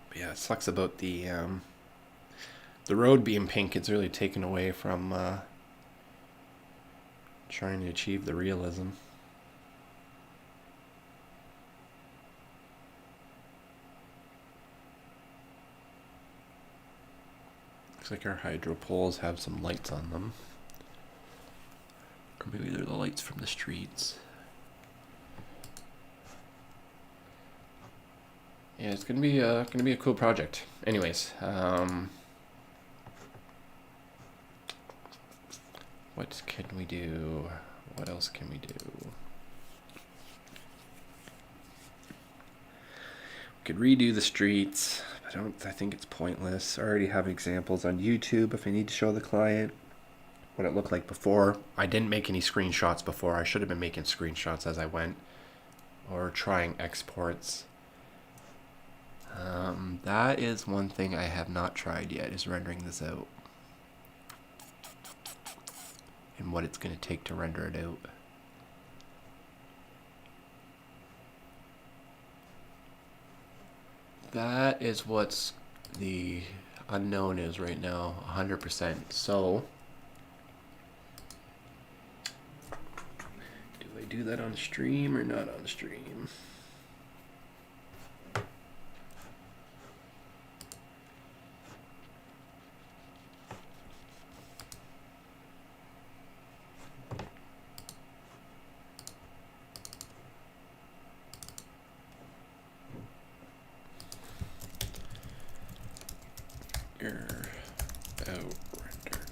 But yeah, it sucks about the road being pink. It's really taken away from trying to achieve the realism. Looks like our hydro poles have some lights on them. Or maybe they're the lights from the streets. Yeah, it's gonna be a cool project. Anyways, what can we do? What else can we do? We could redo the streets. I think it's pointless. I already have examples on YouTube if I need to show the client what it looked like before. I didn't make any screenshots before. I should have been making screenshots as I went, or trying exports. That is one thing I have not tried yet, is rendering this out. And what it's going to take to render it out. That is what's the unknown is right now, 100%. So, do I do that on stream or not on stream? Render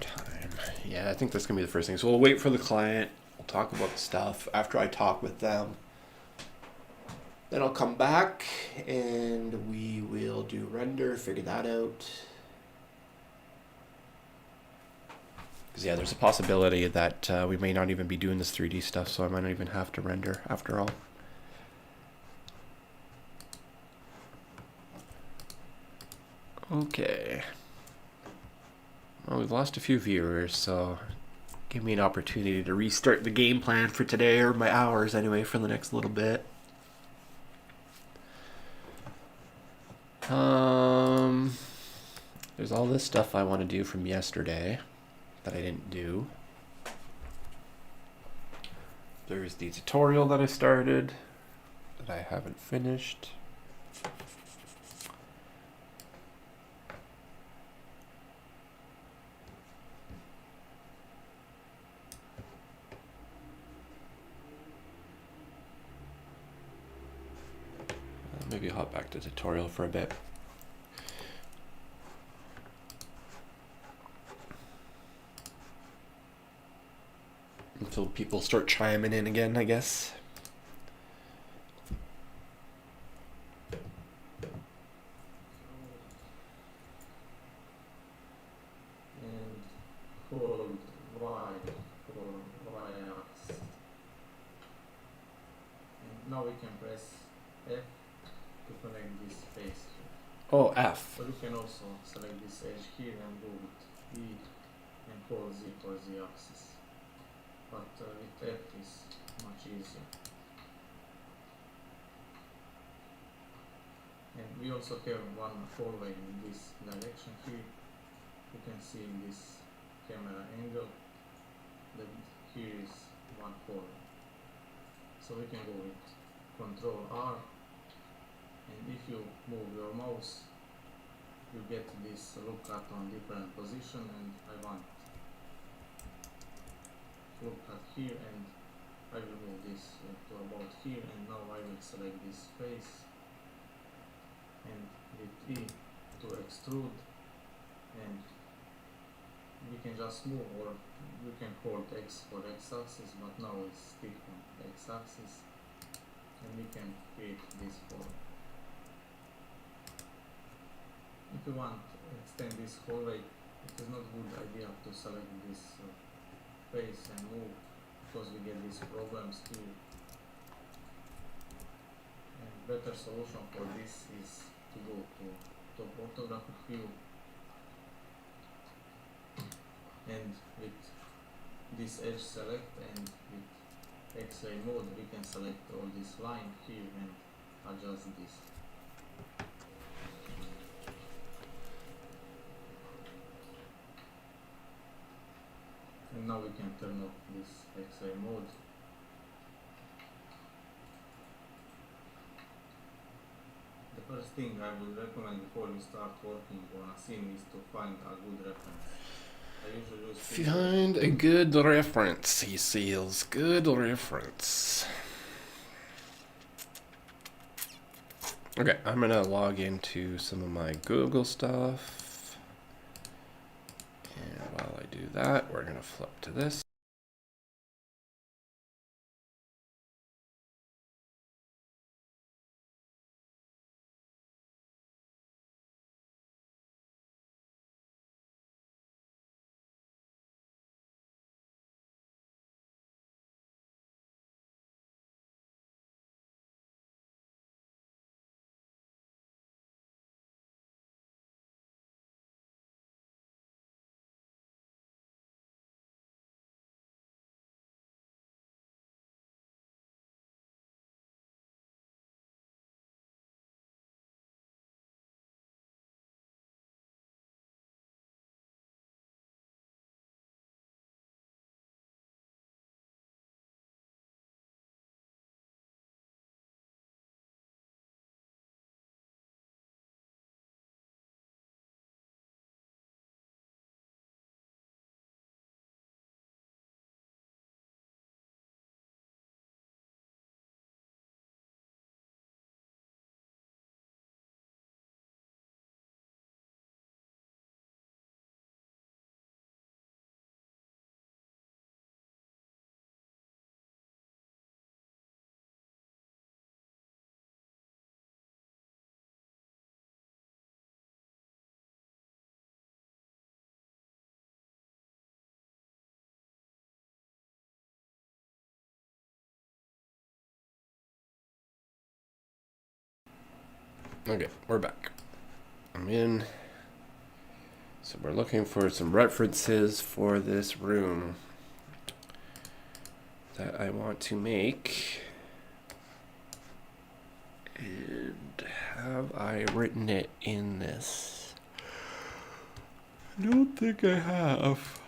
time. Yeah, I think that's gonna be the first thing. So we'll wait for the client. We'll talk about the stuff after I talk with them. Then I'll come back and we will do render, figure that out. Because yeah, there's a possibility that we may not even be doing this 3D stuff, so I might not even have to render after all. Okay. Well, we've lost a few viewers, so give me an opportunity to restart the game plan for today, or my hours anyway, for the next little bit. There's all this stuff I want to do from yesterday that I didn't do. There's the tutorial that I started that I haven't finished. Maybe hop back to tutorial for a bit. Until people start chiming in again, I guess. now we can press F to connect this face here. Oh, F. So you can also select this edge here and go with E and hold Z for Z axis. But with F is much easier. And we also have one hallway in this direction here. You can see in this camera angle that here is one hallway. So we can go with Control R, and if you move your mouse you get this look at on different position, and I want look at here, and I will move this to about here, and now I will select this face and with E to extrude, and we can just move, or we can hold X for X axis, but now it's stick on X axis, and we can create this form. If you want to extend this hallway, it is not a good idea to select this face and move, because we get these problems here. And better solution for this is to go to orthographic view, and with this edge select and with X-ray mode we can select all this line here and adjust this. And now we can turn off this X-ray mode. The first thing I would recommend before you start working on a scene is to find a good reference. I usually use Find a good reference, he seals. Good reference. Okay, I'm gonna log into some of my Google stuff. And while I do that, we're gonna flip to this. Okay, we're back. I'm in. So we're looking for some references for this room that I want to make. And have I written it in this? I don't think I have.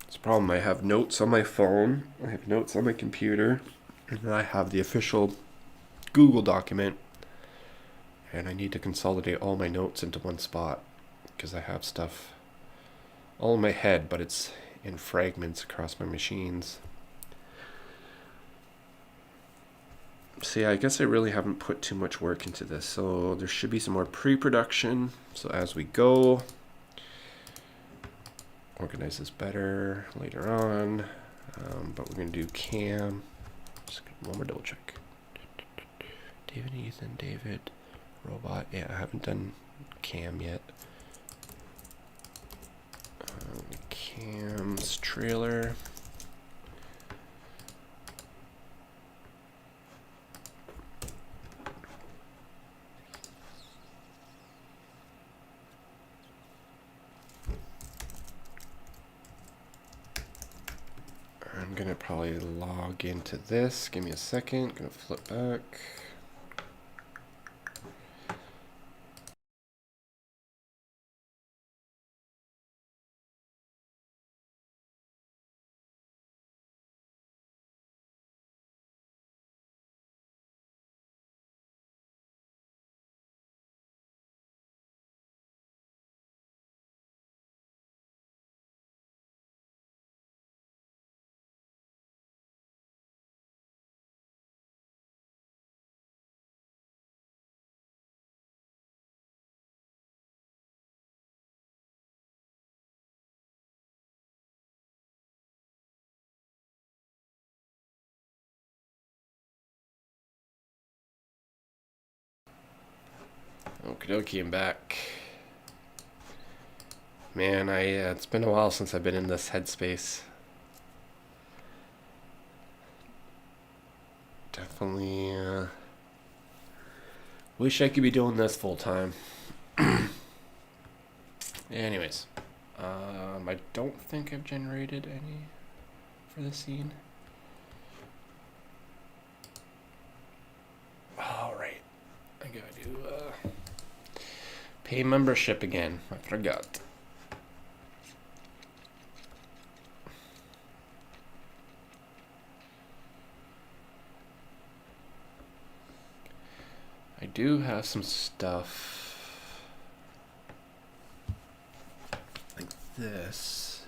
It's a problem. I have notes on my phone, I have notes on my computer, and then I have the official Google document. And I need to consolidate all my notes into one spot because I have stuff all in my head, but it's in fragments across my machines. See, I guess I really haven't put too much work into this, so there should be some more pre-production. So as we go, organize this better later on, but we're going to do cam. Just one more double check. David, Ethan, David, robot. Yeah, I haven't done cam yet. Cam's trailer. I'm gonna probably log into this. Give me a second. Gonna flip back. Okie dokie, I'm back. Man, it's been a while since I've been in this headspace. Definitely wish I could be doing this full time. Anyways, I don't think I've generated any for the scene. All right, I gotta do pay membership again. I forgot. I do have some stuff like this.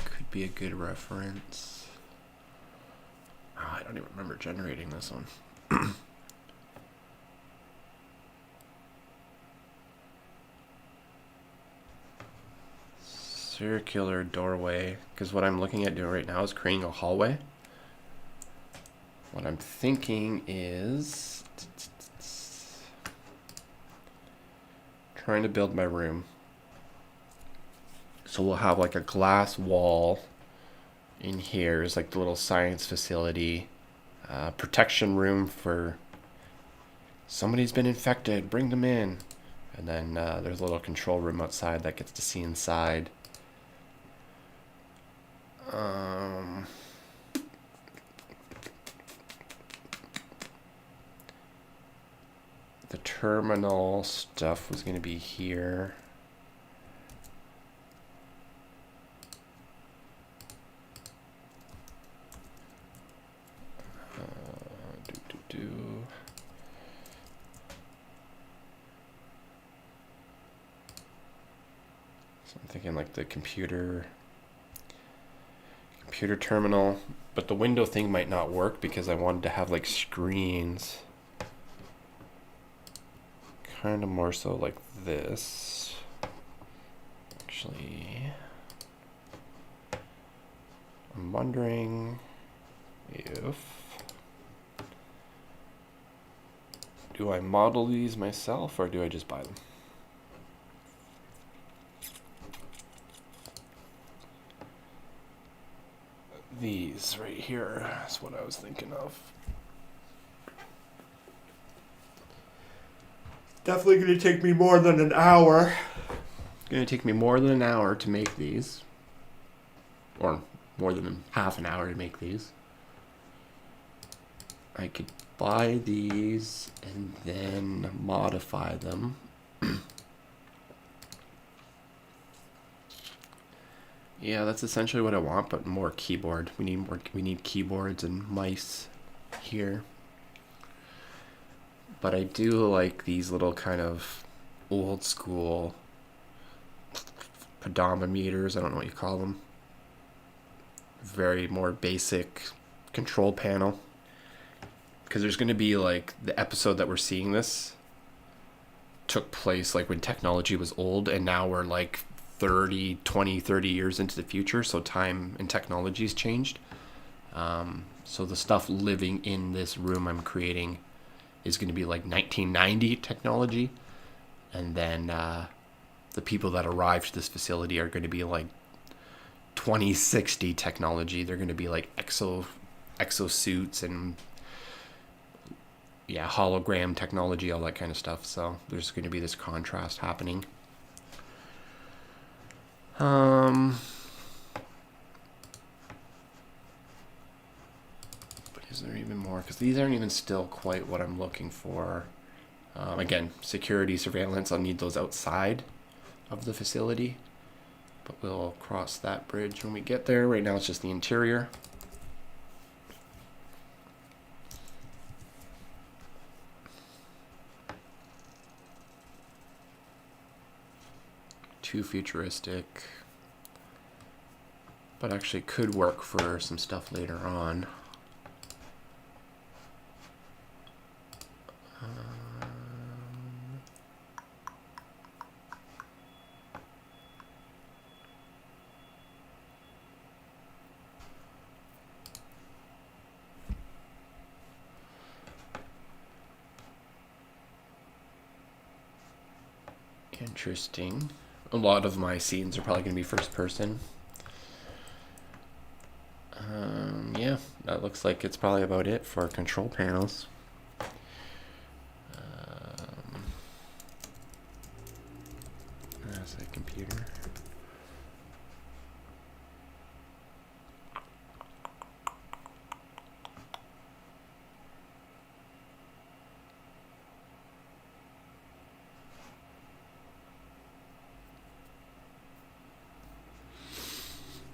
Could be a good reference. Oh, I don't even remember generating this one. Circular doorway, because what I'm looking at doing right now is creating a hallway. What I'm thinking is trying to build my room. So we'll have like a glass wall in here is like the little science facility, protection room for somebody's been infected, bring them in. And then there's a little control room outside that gets to see inside. The terminal stuff was going to be here. So I'm thinking like the computer terminal, but the window thing might not work because I wanted to have like screens. Kind of more so like this. Actually, I'm wondering if, do I model these myself or do I just buy them? These right here is what I was thinking of. Definitely going to take me more than an hour. It's going to take me more than an hour to make these. Or more than half an hour to make these. I could buy these and then modify them. Yeah, that's essentially what I want, but more keyboard. We need keyboards and mice here. But I do like these little kind of old school pedometers. I don't know what you call them. Very more basic control panel. Because there's going to be like the episode that we're seeing this took place like when technology was old, and now we're like 30 years into the future, so time and technology's changed. So the stuff living in this room I'm creating is going to be like 1990 technology, And then the people that arrive to this facility are going to be like 2060 technology. They're going to be like exosuits and yeah, hologram technology, all that kind of stuff. So there's going to be this contrast happening. But is there even more? Because these aren't even still quite what I'm looking for. Again, security, surveillance, I'll need those outside of the facility. But we'll cross that bridge when we get there. Right now it's just the interior. Too futuristic. But actually could work for some stuff later on. Interesting. A lot of my scenes are probably going to be first person. Yeah, that looks like it's probably about it for control panels. That's a computer.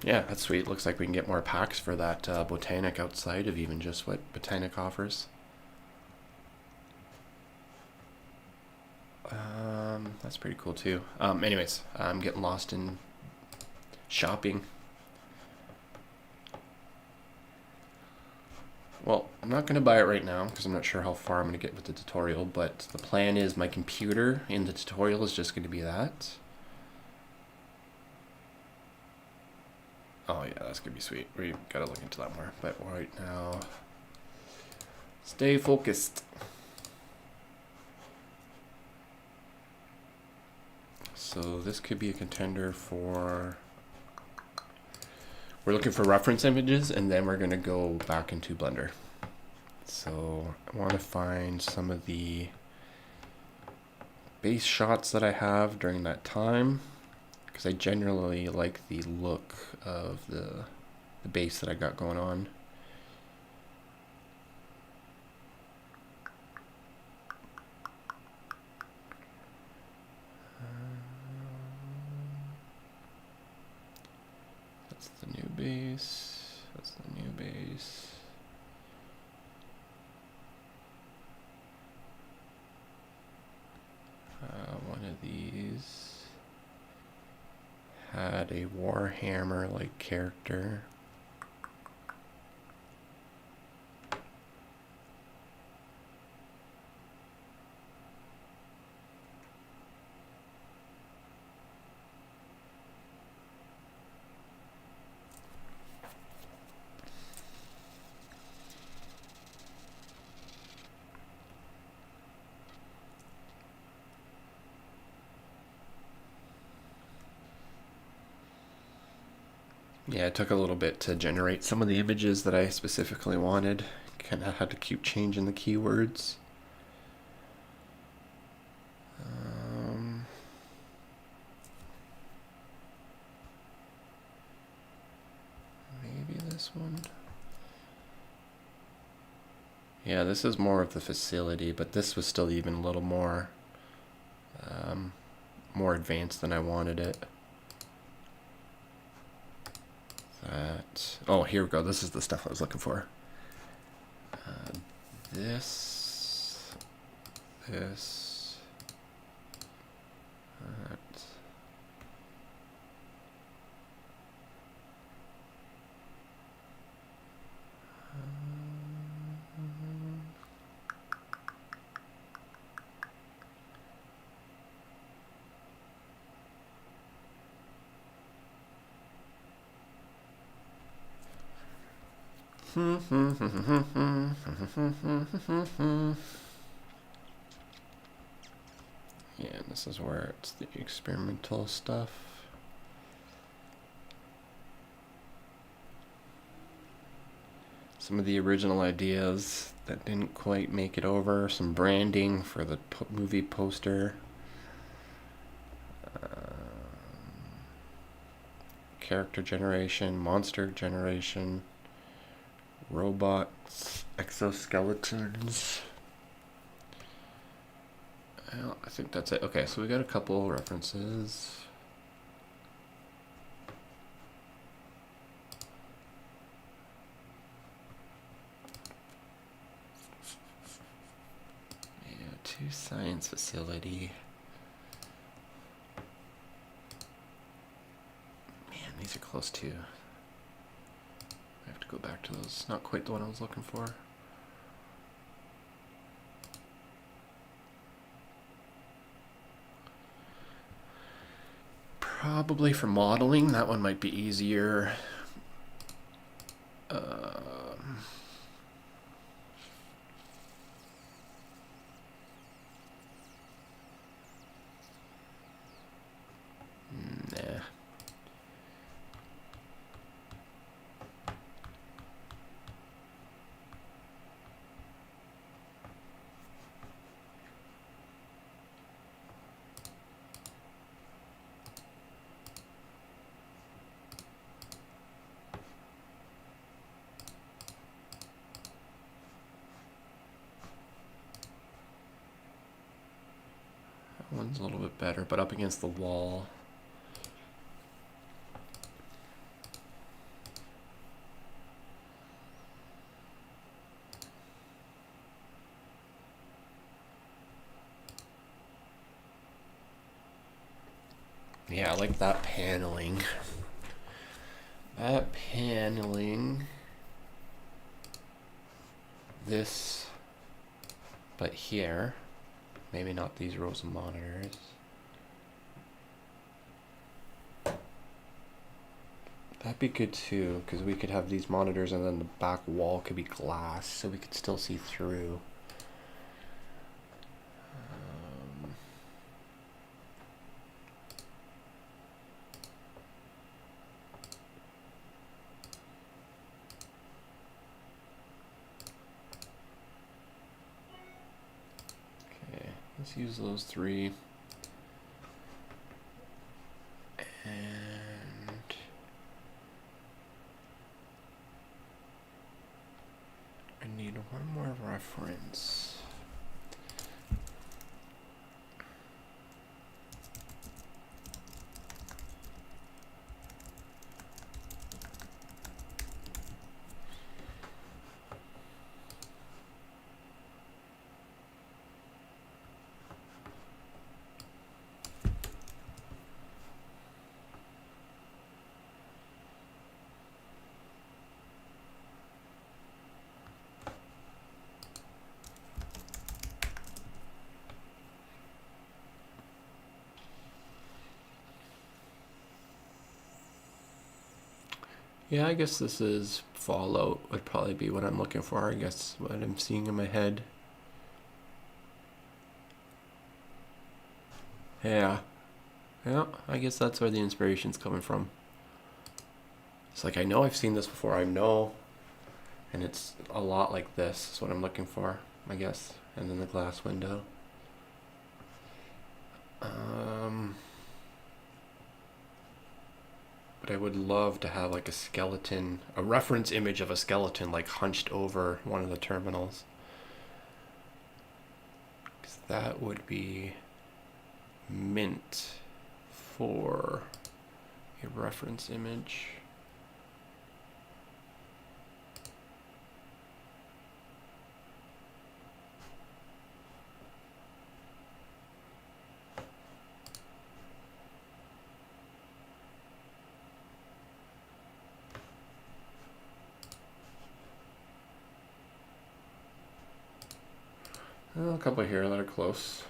Yeah, that's sweet. Looks like we can get more packs for that Botanic outside of even just what Botanic offers. That's pretty cool too. Anyways, I'm getting lost in shopping. Well, I'm not going to buy it right now because I'm not sure how far I'm going to get with the tutorial, but the plan is my computer in the tutorial is just going to be that. Oh yeah, that's going to be sweet. We got to look into that more. But right now, stay focused. So this could be a contender for... We're looking for reference images, and then we're going to go back into Blender. So I want to find some of the base shots that I have during that time, because I generally like the look of the base that I got going on. That's the new base. That's the new base. One of these had a Warhammer-like character. Yeah, it took a little bit to generate some of the images that I specifically wanted. Kind of had to keep changing the keywords. Maybe this one. Yeah, this is more of the facility, but this was still even a little more more advanced than I wanted it. Oh, here we go. This is the stuff I was looking for. This, that. Yeah, and this is where it's the experimental stuff. Some of the original ideas that didn't quite make it over. Some branding for the movie poster. Character generation, monster generation, robots, exoskeletons. Well, I think that's it. Okay, so we got a couple references. Yeah, 2 science facility. Man, these are close too. I have to go back to those. Not quite the one I was looking for. Probably for modeling, that one might be easier. Nah. That one's a little bit better, but up against the wall. Yeah, I like that paneling. That paneling. This, but here. Maybe not these rows of monitors. That'd be good too, because we could have these monitors and then the back wall could be glass, so we could still see through. Okay, let's use those 3. And I need one more reference. Yeah, I guess this is Fallout would probably be what I'm looking for. I guess what I'm seeing in my head. Yeah. Yeah, I guess that's where the inspiration's coming from. It's like, I know I've seen this before. I know. And it's a lot like this is what I'm looking for, I guess. And then the glass window. But I would love to have like a skeleton, a reference image of a skeleton like hunched over one of the terminals. Because that would be mint for a reference image. A couple here that are close.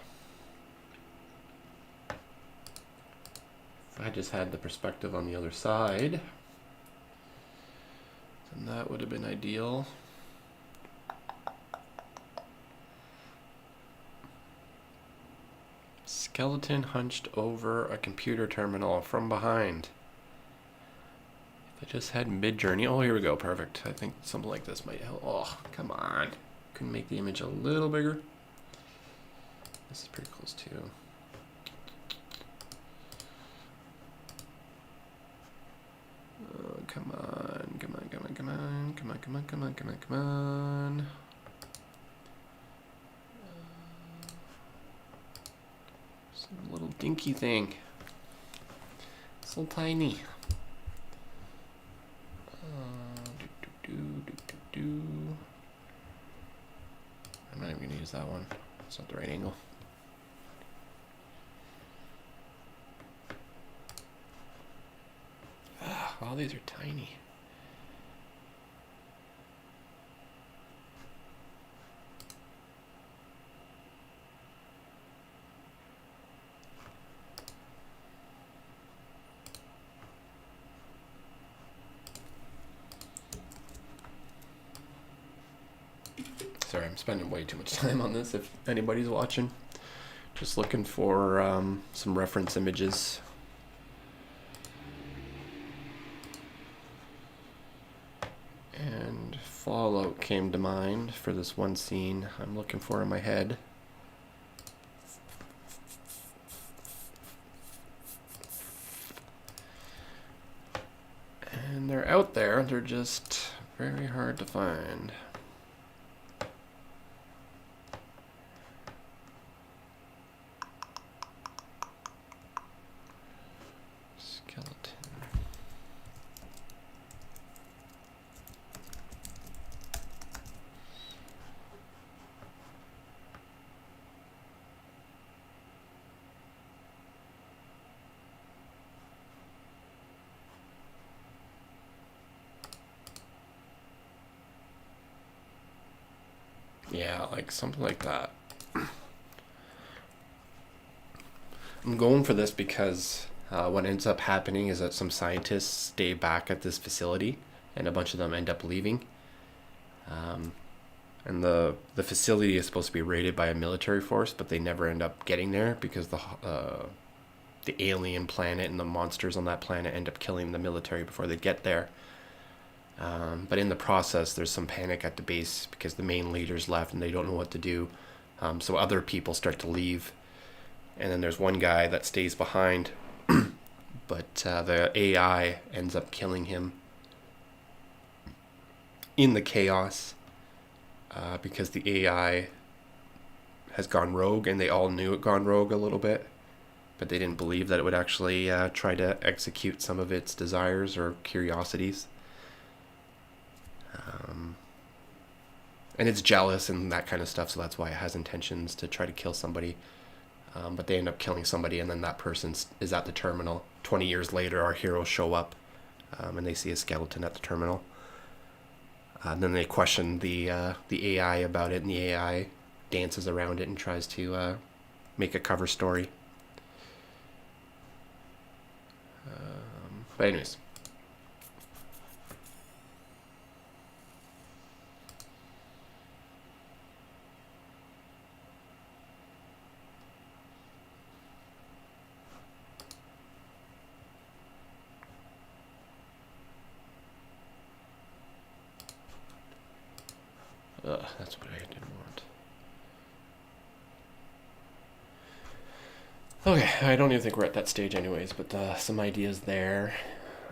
If I just had the perspective on the other side, then that would have been ideal. Skeleton hunched over a computer terminal from behind. If I just had mid-journey. Oh, here we go. Perfect. I think something like this might help. Oh, come on. Couldn't make the image a little bigger. This is pretty close too. Oh, come on. Come on, come on, come on. Come on, come on, come on, come on, come on. Some little dinky thing. So tiny. I'm not even going to use that one. It's not the right angle. All these are tiny. Sorry, I'm spending way too much time on this if anybody's watching. Just looking for some reference images. And Fallout came to mind for this one scene I'm looking for in my head. And they're out there, they're just very hard to find. Skeleton. Yeah, like something like that. I'm going for this because what ends up happening is that some scientists stay back at this facility and a bunch of them end up leaving. And the facility is supposed to be raided by a military force, but they never end up getting there because the alien planet and the monsters on that planet end up killing the military before they get there. But in the process, there's some panic at the base because the main leaders left and they don't know what to do. So other people start to leave. And then there's one guy that stays behind. But the AI ends up killing him in the chaos because the AI has gone rogue, and they all knew it gone rogue a little bit. But they didn't believe that it would actually try to execute some of its desires or curiosities. And it's jealous and that kind of stuff, so that's why it has intentions to try to kill somebody. But they end up killing somebody, and then that person is at the terminal. 20 years later, our heroes show up, and they see a skeleton at the terminal. And then they question the AI about it, and the AI dances around it and tries to make a cover story. But anyways. That's what I didn't want. Okay, I don't even think we're at that stage anyways, but some ideas there.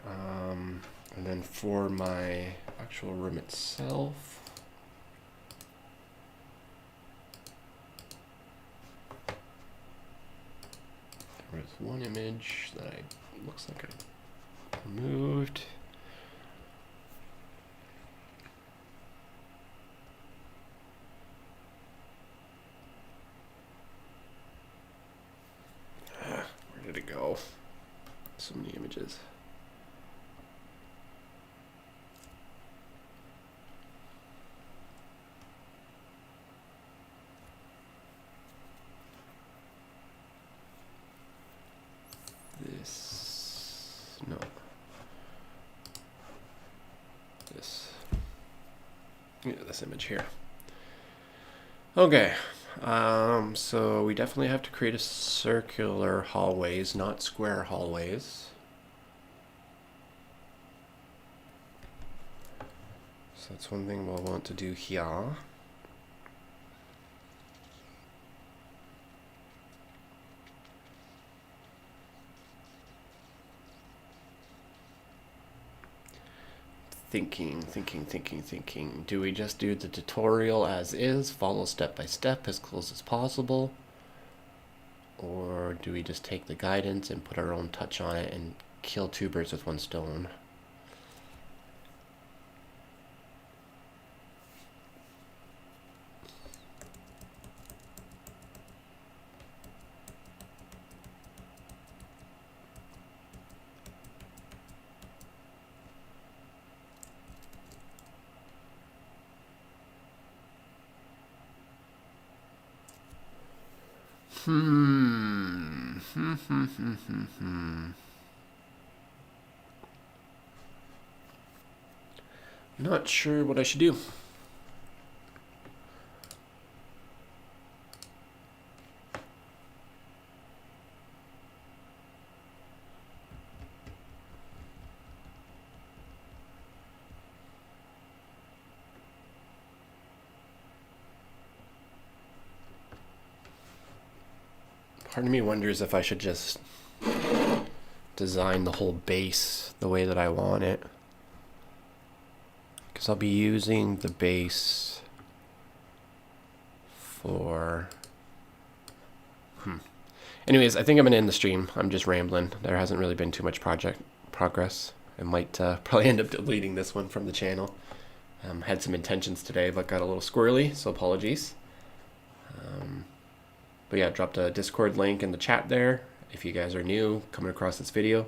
And then for my actual room itself, there was one image that looks like I removed. Where did it go? So many images. No. This image here. Okay, So we definitely have to create a circular hallways, not square hallways. So that's one thing we'll want to do here. Thinking. Do we just do the tutorial as is, follow step by step as close as possible? Or do we just take the guidance and put our own touch on it and kill two birds with one stone? Not sure what I should do. Part of me wonders if I should just design the whole base the way that I want it. Because I'll be using the base for... Anyways, I think I'm going to end the stream. I'm just rambling. There hasn't really been too much project progress. I might probably end up deleting this one from the channel. Had some intentions today, but got a little squirrely, so apologies. But yeah, dropped a Discord link in the chat there. If you guys are new, coming across this video,